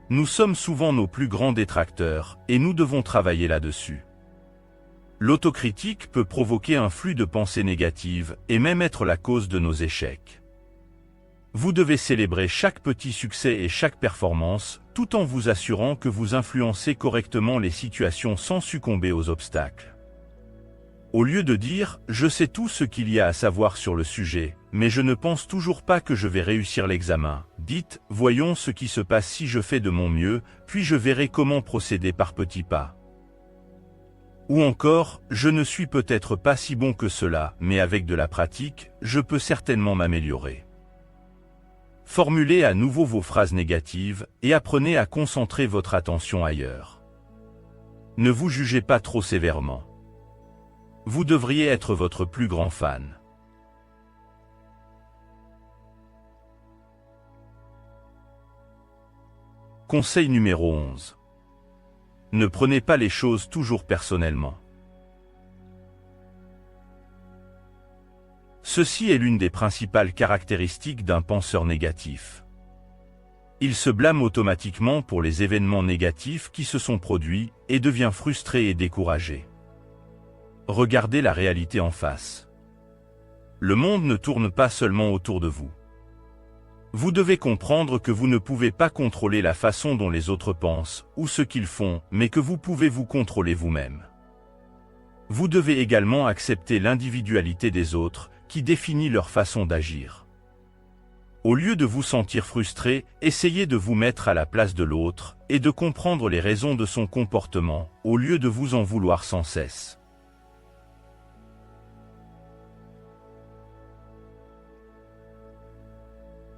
Nous sommes souvent nos plus grands détracteurs, et nous devons travailler là-dessus. L'autocritique peut provoquer un flux de pensées négatives et même être la cause de nos échecs. Vous devez célébrer chaque petit succès et chaque performance, tout en vous assurant que vous influencez correctement les situations sans succomber aux obstacles. Au lieu de dire « je sais tout ce qu'il y a à savoir sur le sujet, mais je ne pense toujours pas que je vais réussir l'examen », dites « voyons ce qui se passe si je fais de mon mieux, puis je verrai comment procéder par petits pas ». Ou encore, je ne suis peut-être pas si bon que cela, mais avec de la pratique, je peux certainement m'améliorer. Formulez à nouveau vos phrases négatives et apprenez à concentrer votre attention ailleurs. Ne vous jugez pas trop sévèrement. Vous devriez être votre plus grand fan. Conseil numéro 11. Ne prenez pas les choses toujours personnellement. Ceci est l'une des principales caractéristiques d'un penseur négatif. Il se blâme automatiquement pour les événements négatifs qui se sont produits et devient frustré et découragé. Regardez la réalité en face. Le monde ne tourne pas seulement autour de vous. Vous devez comprendre que vous ne pouvez pas contrôler la façon dont les autres pensent ou ce qu'ils font, mais que vous pouvez vous contrôler vous-même. Vous devez également accepter l'individualité des autres, qui définit leur façon d'agir. Au lieu de vous sentir frustré, essayez de vous mettre à la place de l'autre et de comprendre les raisons de son comportement, au lieu de vous en vouloir sans cesse.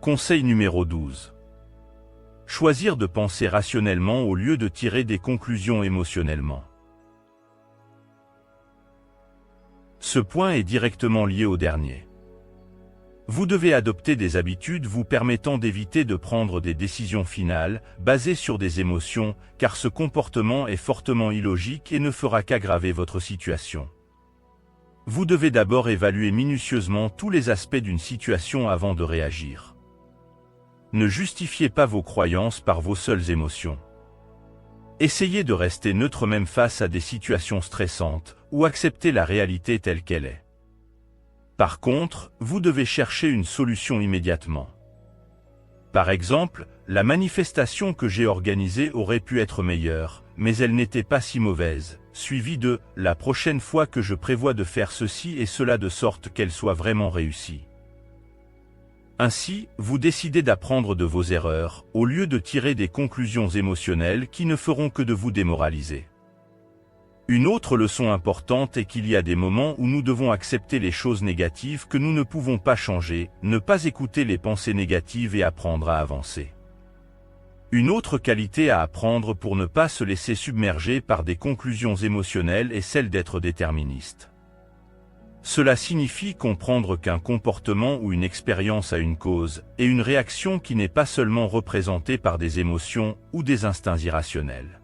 Conseil numéro 12. Choisir de penser rationnellement au lieu de tirer des conclusions émotionnellement. Ce point est directement lié au dernier. Vous devez adopter des habitudes vous permettant d'éviter de prendre des décisions finales, basées sur des émotions, car ce comportement est fortement illogique et ne fera qu'aggraver votre situation. Vous devez d'abord évaluer minutieusement tous les aspects d'une situation avant de réagir. Ne justifiez pas vos croyances par vos seules émotions. Essayez de rester neutre même face à des situations stressantes, ou accepter la réalité telle qu'elle est. Par contre, vous devez chercher une solution immédiatement. Par exemple, la manifestation que j'ai organisée aurait pu être meilleure, mais elle n'était pas si mauvaise, suivi de « la prochaine fois que je prévois de faire ceci et cela de sorte qu'elle soit vraiment réussie ». Ainsi, vous décidez d'apprendre de vos erreurs, au lieu de tirer des conclusions émotionnelles qui ne feront que de vous démoraliser. Une autre leçon importante est qu'il y a des moments où nous devons accepter les choses négatives que nous ne pouvons pas changer, ne pas écouter les pensées négatives et apprendre à avancer. Une autre qualité à apprendre pour ne pas se laisser submerger par des conclusions émotionnelles est celle d'être déterministe. Cela signifie comprendre qu'un comportement ou une expérience a une cause et une réaction qui n'est pas seulement représentée par des émotions ou des instincts irrationnels.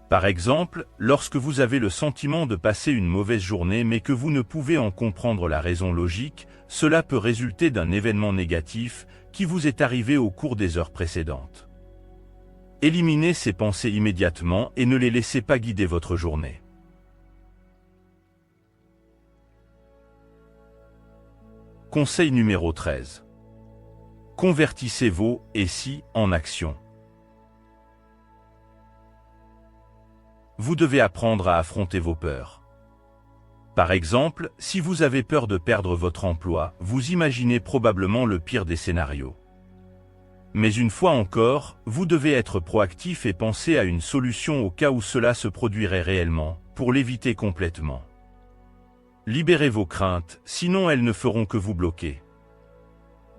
Par exemple, lorsque vous avez le sentiment de passer une mauvaise journée mais que vous ne pouvez en comprendre la raison logique, cela peut résulter d'un événement négatif qui vous est arrivé au cours des heures précédentes. Éliminez ces pensées immédiatement et ne les laissez pas guider votre journée. Conseil numéro 13. Convertissez vos « et si » en action. Vous devez apprendre à affronter vos peurs. Par exemple, si vous avez peur de perdre votre emploi, vous imaginez probablement le pire des scénarios. Mais une fois encore, vous devez être proactif et penser à une solution au cas où cela se produirait réellement, pour l'éviter complètement. Libérez vos craintes, sinon elles ne feront que vous bloquer.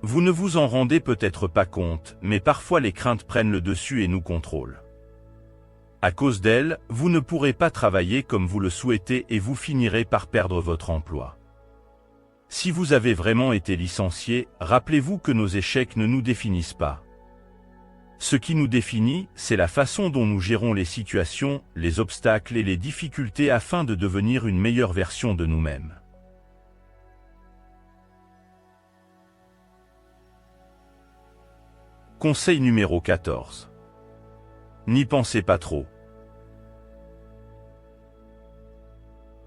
Vous ne vous en rendez peut-être pas compte, mais parfois les craintes prennent le dessus et nous contrôlent. À cause d'elles, vous ne pourrez pas travailler comme vous le souhaitez et vous finirez par perdre votre emploi. Si vous avez vraiment été licencié, rappelez-vous que nos échecs ne nous définissent pas. Ce qui nous définit, c'est la façon dont nous gérons les situations, les obstacles et les difficultés afin de devenir une meilleure version de nous-mêmes. Conseil numéro 14. N'y pensez pas trop.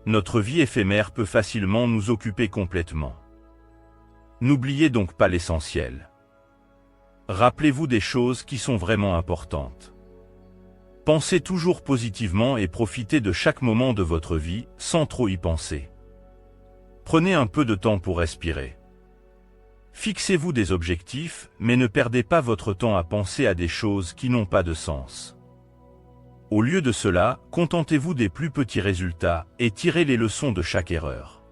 Notre vie éphémère peut facilement nous occuper complètement. N'oubliez donc pas l'essentiel. Rappelez-vous des choses qui sont vraiment importantes. Pensez toujours positivement et profitez de chaque moment de votre vie, sans trop y penser. Prenez un peu de temps pour respirer. Fixez-vous des objectifs, mais ne perdez pas votre temps à penser à des choses qui n'ont pas de sens. Au lieu de cela, contentez-vous des plus petits résultats et tirez les leçons de chaque erreur.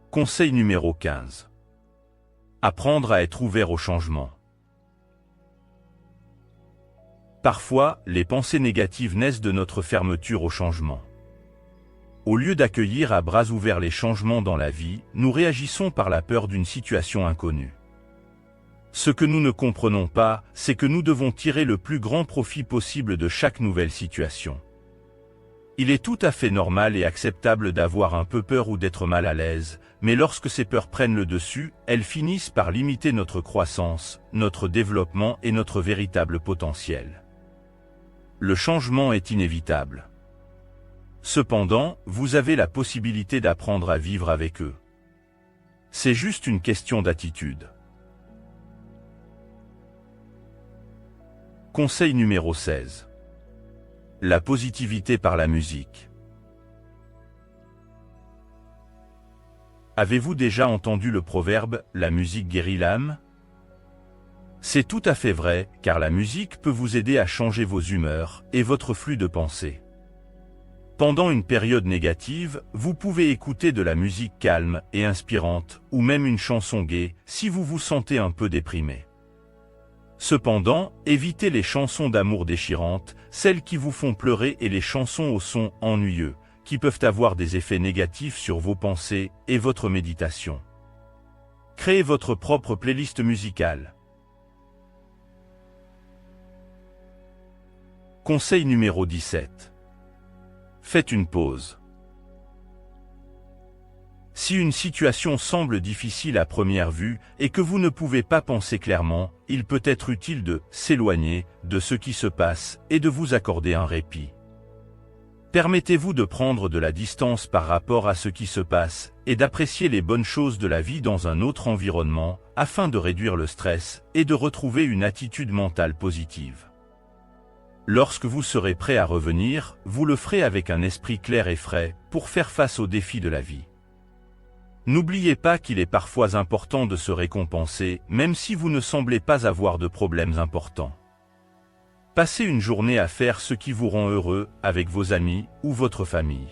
Conseil numéro 15. Apprendre à être ouvert au changement. Parfois, les pensées négatives naissent de notre fermeture au changement. Au lieu d'accueillir à bras ouverts les changements dans la vie, nous réagissons par la peur d'une situation inconnue. Ce que nous ne comprenons pas, c'est que nous devons tirer le plus grand profit possible de chaque nouvelle situation. Il est tout à fait normal et acceptable d'avoir un peu peur ou d'être mal à l'aise, mais lorsque ces peurs prennent le dessus, elles finissent par limiter notre croissance, notre développement et notre véritable potentiel. Le changement est inévitable. Cependant, vous avez la possibilité d'apprendre à vivre avec eux. C'est juste une question d'attitude. Conseil numéro 16. La positivité par la musique. Avez-vous déjà entendu le proverbe « la musique guérit l'âme » ? C'est tout à fait vrai, car la musique peut vous aider à changer vos humeurs et votre flux de pensée. Pendant une période négative, vous pouvez écouter de la musique calme et inspirante, ou même une chanson gaie, si vous vous sentez un peu déprimé. Cependant, évitez les chansons d'amour déchirantes, celles qui vous font pleurer et les chansons au son ennuyeux, qui peuvent avoir des effets négatifs sur vos pensées et votre méditation. Créez votre propre playlist musicale. Conseil numéro 17. Faites une pause. Si une situation semble difficile à première vue et que vous ne pouvez pas penser clairement, il peut être utile de s'éloigner de ce qui se passe et de vous accorder un répit. Permettez-vous de prendre de la distance par rapport à ce qui se passe et d'apprécier les bonnes choses de la vie dans un autre environnement afin de réduire le stress et de retrouver une attitude mentale positive. Lorsque vous serez prêt à revenir, vous le ferez avec un esprit clair et frais pour faire face aux défis de la vie. N'oubliez pas qu'il est parfois important de se récompenser, même si vous ne semblez pas avoir de problèmes importants. Passez une journée à faire ce qui vous rend heureux avec vos amis ou votre famille.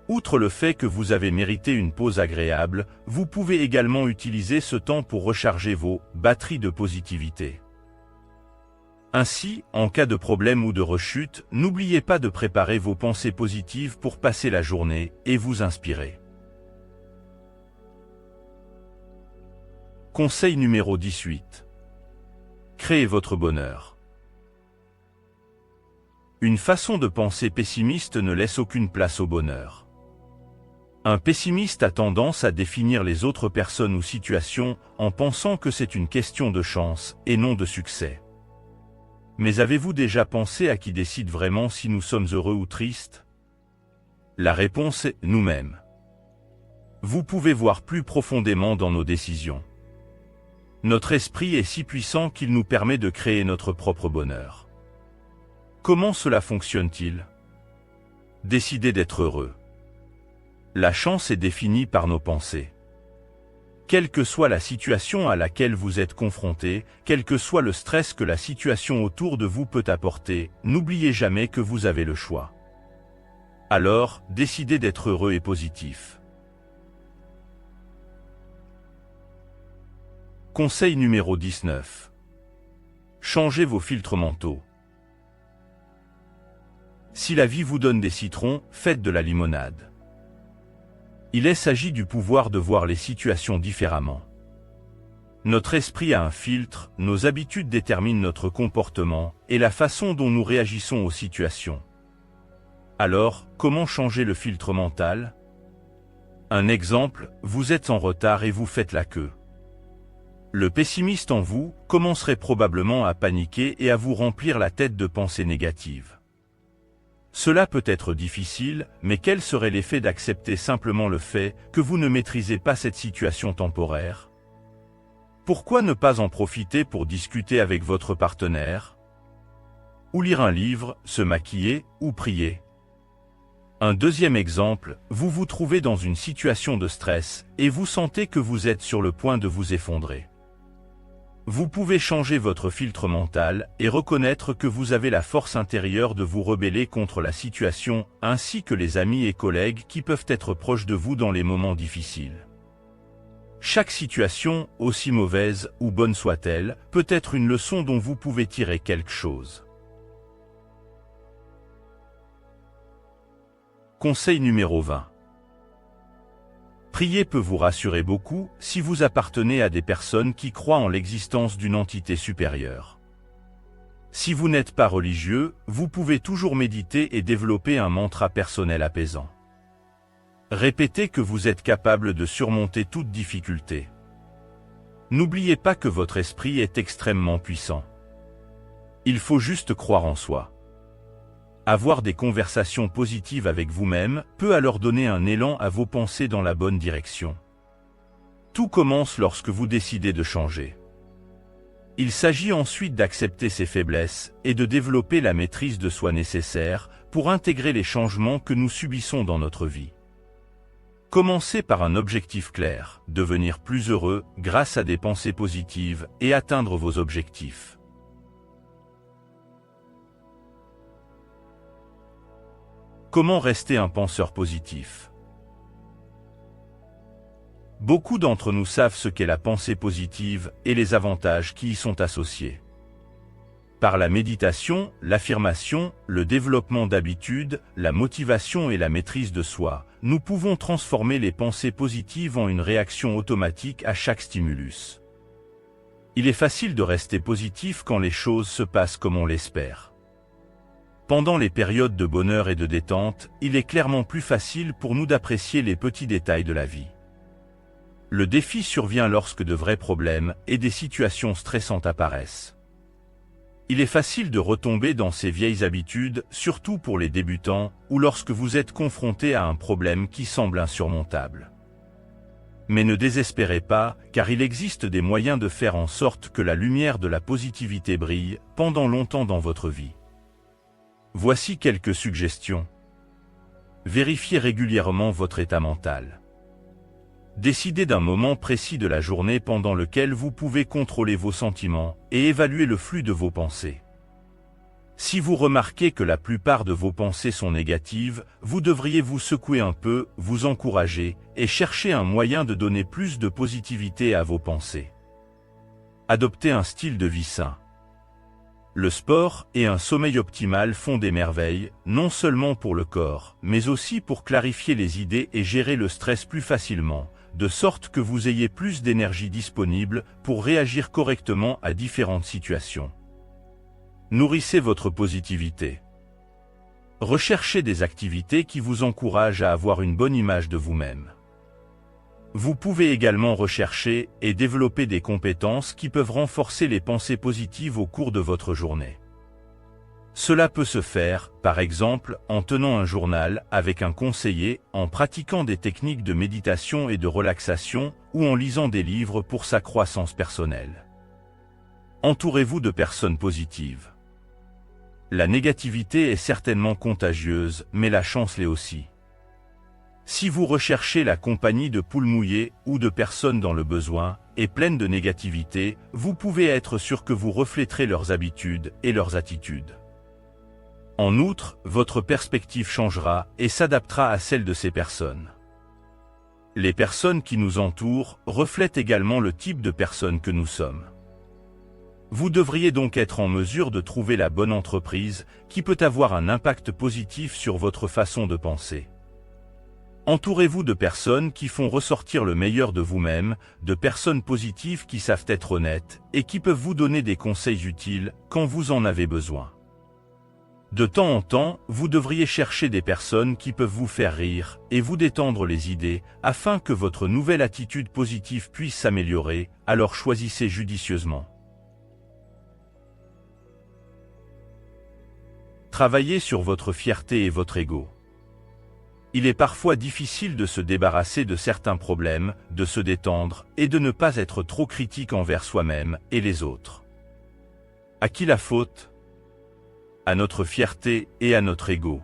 Outre le fait que vous avez mérité une pause agréable, vous pouvez également utiliser ce temps pour recharger vos batteries de positivité. Ainsi, en cas de problème ou de rechute, n'oubliez pas de préparer vos pensées positives pour passer la journée et vous inspirer. Conseil numéro 18. Créez votre bonheur. Une façon de penser pessimiste ne laisse aucune place au bonheur. Un pessimiste a tendance à définir les autres personnes ou situations en pensant que c'est une question de chance et non de succès. Mais avez-vous déjà pensé à qui décide vraiment si nous sommes heureux ou tristes? La réponse est nous-mêmes. Vous pouvez voir plus profondément dans nos décisions. Notre esprit est si puissant qu'il nous permet de créer notre propre bonheur. Comment cela fonctionne-t-il? Décidez d'être heureux. La chance est définie par nos pensées. Quelle que soit la situation à laquelle vous êtes confronté, quel que soit le stress que la situation autour de vous peut apporter, n'oubliez jamais que vous avez le choix. Alors, décidez d'être heureux et positif. Conseil numéro 19. Changez vos filtres mentaux. Si la vie vous donne des citrons, faites de la limonade. Il s'agit du pouvoir de voir les situations différemment. Notre esprit a un filtre, nos habitudes déterminent notre comportement et la façon dont nous réagissons aux situations. Alors, comment changer le filtre mental? Un exemple, vous êtes en retard et vous faites la queue. Le pessimiste en vous commencerait probablement à paniquer et à vous remplir la tête de pensées négatives. Cela peut être difficile, mais quel serait l'effet d'accepter simplement le fait que vous ne maîtrisez pas cette situation temporaire? Pourquoi ne pas en profiter pour discuter avec votre partenaire? Ou lire un livre, se maquiller, ou prier? Un deuxième exemple, vous vous trouvez dans une situation de stress et vous sentez que vous êtes sur le point de vous effondrer. Vous pouvez changer votre filtre mental et reconnaître que vous avez la force intérieure de vous rebeller contre la situation, ainsi que les amis et collègues qui peuvent être proches de vous dans les moments difficiles. Chaque situation, aussi mauvaise ou bonne soit-elle, peut être une leçon dont vous pouvez tirer quelque chose. Conseil numéro 20. Prier peut vous rassurer beaucoup si vous appartenez à des personnes qui croient en l'existence d'une entité supérieure. Si vous n'êtes pas religieux, vous pouvez toujours méditer et développer un mantra personnel apaisant. Répétez que vous êtes capable de surmonter toute difficulté. N'oubliez pas que votre esprit est extrêmement puissant. Il faut juste croire en soi. Avoir des conversations positives avec vous-même peut alors donner un élan à vos pensées dans la bonne direction. Tout commence lorsque vous décidez de changer. Il s'agit ensuite d'accepter ses faiblesses et de développer la maîtrise de soi nécessaire pour intégrer les changements que nous subissons dans notre vie. Commencez par un objectif clair, devenir plus heureux grâce à des pensées positives et atteindre vos objectifs. Comment rester un penseur positif? Beaucoup d'entre nous savent ce qu'est la pensée positive et les avantages qui y sont associés. Par la méditation, l'affirmation, le développement d'habitudes, la motivation et la maîtrise de soi, nous pouvons transformer les pensées positives en une réaction automatique à chaque stimulus. Il est facile de rester positif quand les choses se passent comme on l'espère. Pendant les périodes de bonheur et de détente, il est clairement plus facile pour nous d'apprécier les petits détails de la vie. Le défi survient lorsque de vrais problèmes et des situations stressantes apparaissent. Il est facile de retomber dans ces vieilles habitudes, surtout pour les débutants, ou lorsque vous êtes confronté à un problème qui semble insurmontable. Mais ne désespérez pas, car il existe des moyens de faire en sorte que la lumière de la positivité brille pendant longtemps dans votre vie. Voici quelques suggestions. Vérifiez régulièrement votre état mental. Décidez d'un moment précis de la journée pendant lequel vous pouvez contrôler vos sentiments et évaluer le flux de vos pensées. Si vous remarquez que la plupart de vos pensées sont négatives, vous devriez vous secouer un peu, vous encourager et chercher un moyen de donner plus de positivité à vos pensées. Adoptez un style de vie sain. Le sport et un sommeil optimal font des merveilles, non seulement pour le corps, mais aussi pour clarifier les idées et gérer le stress plus facilement, de sorte que vous ayez plus d'énergie disponible pour réagir correctement à différentes situations. Nourrissez votre positivité. Recherchez des activités qui vous encouragent à avoir une bonne image de vous-même. Vous pouvez également rechercher et développer des compétences qui peuvent renforcer les pensées positives au cours de votre journée. Cela peut se faire, par exemple, en tenant un journal avec un conseiller, en pratiquant des techniques de méditation et de relaxation, ou en lisant des livres pour sa croissance personnelle. Entourez-vous de personnes positives. La négativité est certainement contagieuse, mais la chance l'est aussi. Si vous recherchez la compagnie de poules mouillées ou de personnes dans le besoin, et pleines de négativité, vous pouvez être sûr que vous refléterez leurs habitudes et leurs attitudes. En outre, votre perspective changera et s'adaptera à celle de ces personnes. Les personnes qui nous entourent reflètent également le type de personnes que nous sommes. Vous devriez donc être en mesure de trouver la bonne entreprise qui peut avoir un impact positif sur votre façon de penser. Entourez-vous de personnes qui font ressortir le meilleur de vous-même, de personnes positives qui savent être honnêtes et qui peuvent vous donner des conseils utiles quand vous en avez besoin. De temps en temps, vous devriez chercher des personnes qui peuvent vous faire rire et vous détendre les idées afin que votre nouvelle attitude positive puisse s'améliorer, alors choisissez judicieusement. Travaillez sur votre fierté et votre ego. Il est parfois difficile de se débarrasser de certains problèmes, de se détendre et de ne pas être trop critique envers soi-même et les autres. À qui la faute ? À notre fierté et à notre ego.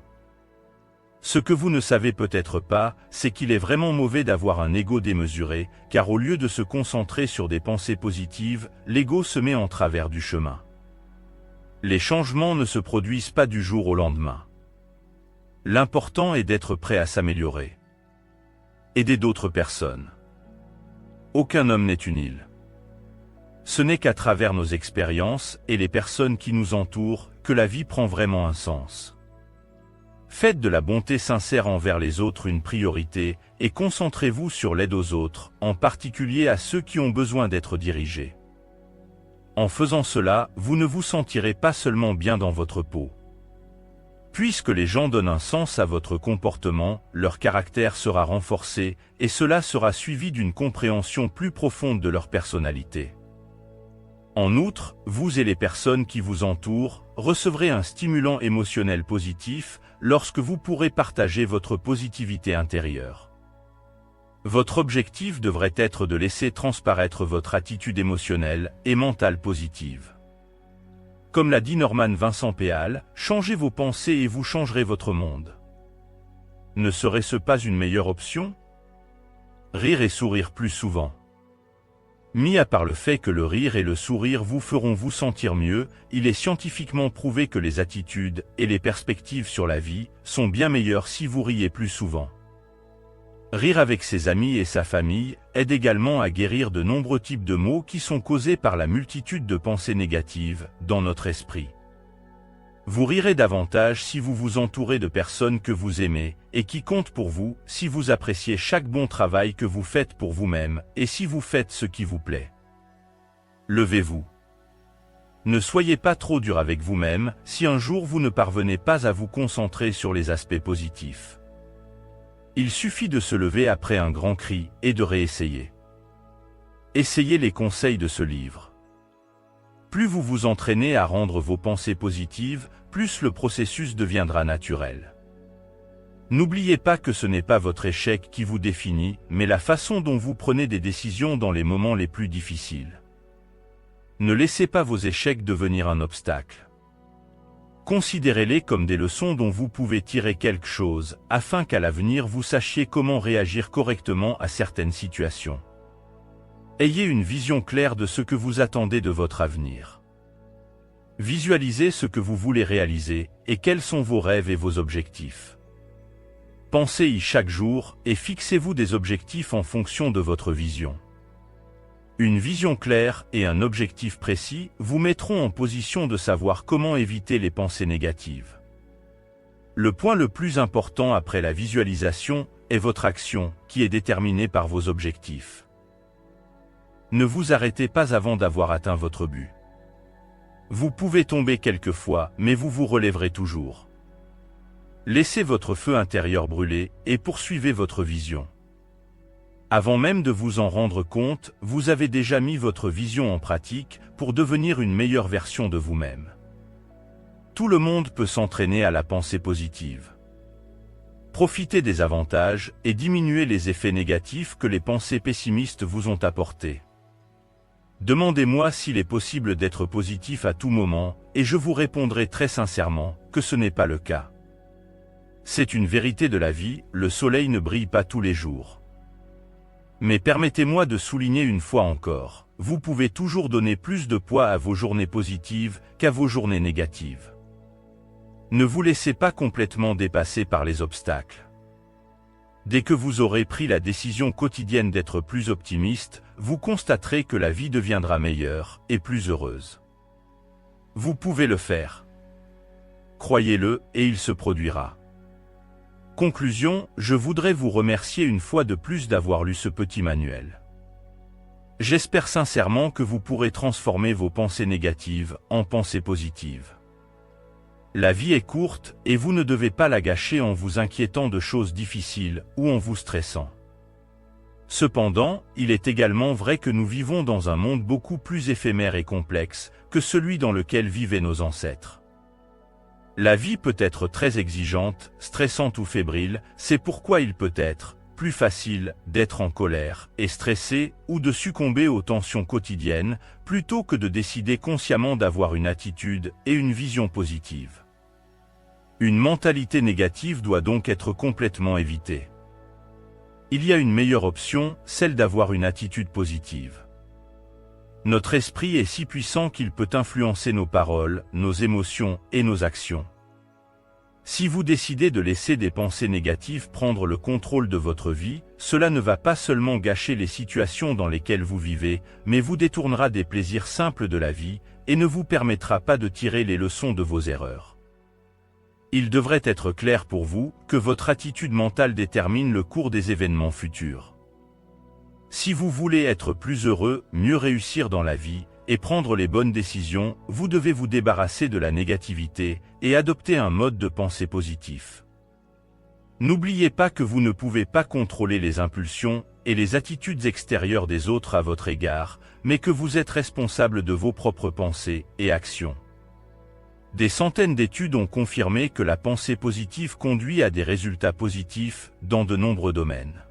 Ce que vous ne savez peut-être pas, c'est qu'il est vraiment mauvais d'avoir un ego démesuré, car au lieu de se concentrer sur des pensées positives, l'ego se met en travers du chemin. Les changements ne se produisent pas du jour au lendemain. L'important est d'être prêt à s'améliorer. Aider d'autres personnes. Aucun homme n'est une île. Ce n'est qu'à travers nos expériences et les personnes qui nous entourent que la vie prend vraiment un sens. Faites de la bonté sincère envers les autres une priorité et concentrez-vous sur l'aide aux autres, en particulier à ceux qui ont besoin d'être dirigés. En faisant cela, vous ne vous sentirez pas seulement bien dans votre peau. Puisque les gens donnent un sens à votre comportement, leur caractère sera renforcé et cela sera suivi d'une compréhension plus profonde de leur personnalité. En outre, vous et les personnes qui vous entourent recevrez un stimulant émotionnel positif lorsque vous pourrez partager votre positivité intérieure. Votre objectif devrait être de laisser transparaître votre attitude émotionnelle et mentale positive. Comme l'a dit Norman Vincent Peale, changez vos pensées et vous changerez votre monde. Ne serait-ce pas une meilleure option ? Rire et sourire plus souvent. Mis à part le fait que le rire et le sourire vous feront vous sentir mieux, il est scientifiquement prouvé que les attitudes et les perspectives sur la vie sont bien meilleures si vous riez plus souvent. Rire avec ses amis et sa famille aide également à guérir de nombreux types de maux qui sont causés par la multitude de pensées négatives dans notre esprit. Vous rirez davantage si vous vous entourez de personnes que vous aimez et qui comptent pour vous, si vous appréciez chaque bon travail que vous faites pour vous-même et si vous faites ce qui vous plaît. Levez-vous. Ne soyez pas trop dur avec vous-même si un jour vous ne parvenez pas à vous concentrer sur les aspects positifs. Il suffit de se lever après un grand cri et de réessayer. Essayez les conseils de ce livre. Plus vous vous entraînez à rendre vos pensées positives, plus le processus deviendra naturel. N'oubliez pas que ce n'est pas votre échec qui vous définit, mais la façon dont vous prenez des décisions dans les moments les plus difficiles. Ne laissez pas vos échecs devenir un obstacle. Considérez-les comme des leçons dont vous pouvez tirer quelque chose, afin qu'à l'avenir vous sachiez comment réagir correctement à certaines situations. Ayez une vision claire de ce que vous attendez de votre avenir. Visualisez ce que vous voulez réaliser, et quels sont vos rêves et vos objectifs. Pensez-y chaque jour, et fixez-vous des objectifs en fonction de votre vision. Une vision claire et un objectif précis vous mettront en position de savoir comment éviter les pensées négatives. Le point le plus important après la visualisation est votre action, qui est déterminée par vos objectifs. Ne vous arrêtez pas avant d'avoir atteint votre but. Vous pouvez tomber quelquefois, mais vous vous relèverez toujours. Laissez votre feu intérieur brûler et poursuivez votre vision. Avant même de vous en rendre compte, vous avez déjà mis votre vision en pratique pour devenir une meilleure version de vous-même. Tout le monde peut s'entraîner à la pensée positive. Profitez des avantages et diminuez les effets négatifs que les pensées pessimistes vous ont apportés. Demandez-moi s'il est possible d'être positif à tout moment, et je vous répondrai très sincèrement que ce n'est pas le cas. C'est une vérité de la vie, le soleil ne brille pas tous les jours. Mais permettez-moi de souligner une fois encore, vous pouvez toujours donner plus de poids à vos journées positives qu'à vos journées négatives. Ne vous laissez pas complètement dépasser par les obstacles. Dès que vous aurez pris la décision quotidienne d'être plus optimiste, vous constaterez que la vie deviendra meilleure et plus heureuse. Vous pouvez le faire. Croyez-le et il se produira. Conclusion, je voudrais vous remercier une fois de plus d'avoir lu ce petit manuel. J'espère sincèrement que vous pourrez transformer vos pensées négatives en pensées positives. La vie est courte et vous ne devez pas la gâcher en vous inquiétant de choses difficiles ou en vous stressant. Cependant, il est également vrai que nous vivons dans un monde beaucoup plus éphémère et complexe que celui dans lequel vivaient nos ancêtres. La vie peut être très exigeante, stressante ou fébrile, c'est pourquoi il peut être plus facile d'être en colère et stressé ou de succomber aux tensions quotidiennes plutôt que de décider consciemment d'avoir une attitude et une vision positive. Une mentalité négative doit donc être complètement évitée. Il y a une meilleure option, celle d'avoir une attitude positive. Notre esprit est si puissant qu'il peut influencer nos paroles, nos émotions et nos actions. Si vous décidez de laisser des pensées négatives prendre le contrôle de votre vie, cela ne va pas seulement gâcher les situations dans lesquelles vous vivez, mais vous détournera des plaisirs simples de la vie et ne vous permettra pas de tirer les leçons de vos erreurs. Il devrait être clair pour vous que votre attitude mentale détermine le cours des événements futurs. Si vous voulez être plus heureux, mieux réussir dans la vie et prendre les bonnes décisions, vous devez vous débarrasser de la négativité et adopter un mode de pensée positif. N'oubliez pas que vous ne pouvez pas contrôler les impulsions et les attitudes extérieures des autres à votre égard, mais que vous êtes responsable de vos propres pensées et actions. Des centaines d'études ont confirmé que la pensée positive conduit à des résultats positifs dans de nombreux domaines.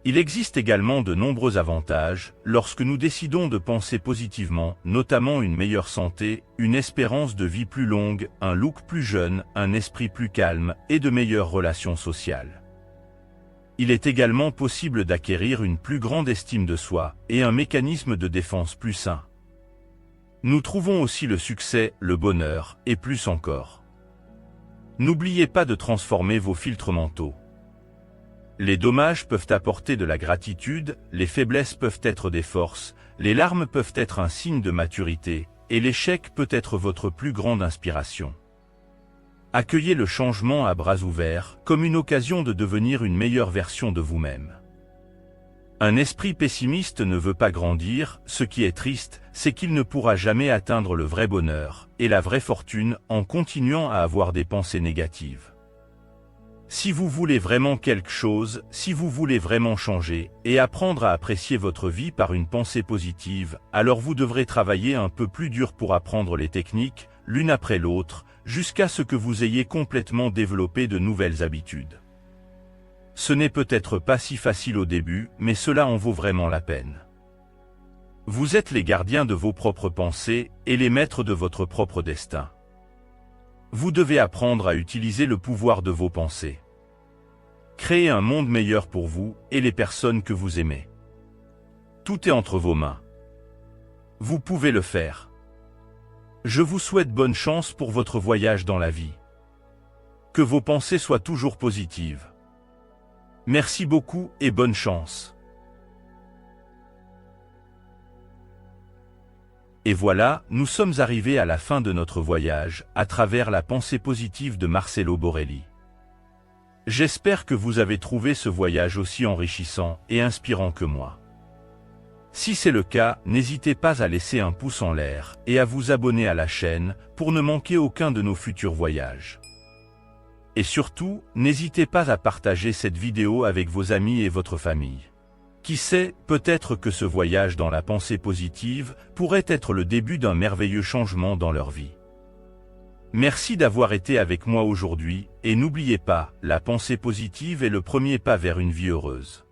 Il existe également de nombreux avantages lorsque nous décidons de penser positivement, notamment une meilleure santé, une espérance de vie plus longue, un look plus jeune, un esprit plus calme et de meilleures relations sociales. Il est également possible d'acquérir une plus grande estime de soi et un mécanisme de défense plus sain. Nous trouvons aussi le succès, le bonheur, et plus encore. N'oubliez pas de transformer vos filtres mentaux. Les dommages peuvent apporter de la gratitude, les faiblesses peuvent être des forces, les larmes peuvent être un signe de maturité, et l'échec peut être votre plus grande inspiration. Accueillez le changement à bras ouverts, comme une occasion de devenir une meilleure version de vous-même. Un esprit pessimiste ne veut pas grandir, ce qui est triste, c'est qu'il ne pourra jamais atteindre le vrai bonheur et la vraie fortune en continuant à avoir des pensées négatives. Si vous voulez vraiment quelque chose, si vous voulez vraiment changer et apprendre à apprécier votre vie par une pensée positive, alors vous devrez travailler un peu plus dur pour apprendre les techniques, l'une après l'autre, jusqu'à ce que vous ayez complètement développé de nouvelles habitudes. Ce n'est peut-être pas si facile au début, mais cela en vaut vraiment la peine. Vous êtes les gardiens de vos propres pensées et les maîtres de votre propre destin. Vous devez apprendre à utiliser le pouvoir de vos pensées. Créer un monde meilleur pour vous et les personnes que vous aimez. Tout est entre vos mains. Vous pouvez le faire. Je vous souhaite bonne chance pour votre voyage dans la vie. Que vos pensées soient toujours positives. Merci beaucoup et bonne chance. Et voilà, nous sommes arrivés à la fin de notre voyage, à travers la pensée positive de Marcelo Borelli. J'espère que vous avez trouvé ce voyage aussi enrichissant et inspirant que moi. Si c'est le cas, n'hésitez pas à laisser un pouce en l'air et à vous abonner à la chaîne pour ne manquer aucun de nos futurs voyages. Et surtout, n'hésitez pas à partager cette vidéo avec vos amis et votre famille. Qui sait, peut-être que ce voyage dans la pensée positive pourrait être le début d'un merveilleux changement dans leur vie. Merci d'avoir été avec moi aujourd'hui, et n'oubliez pas, la pensée positive est le premier pas vers une vie heureuse.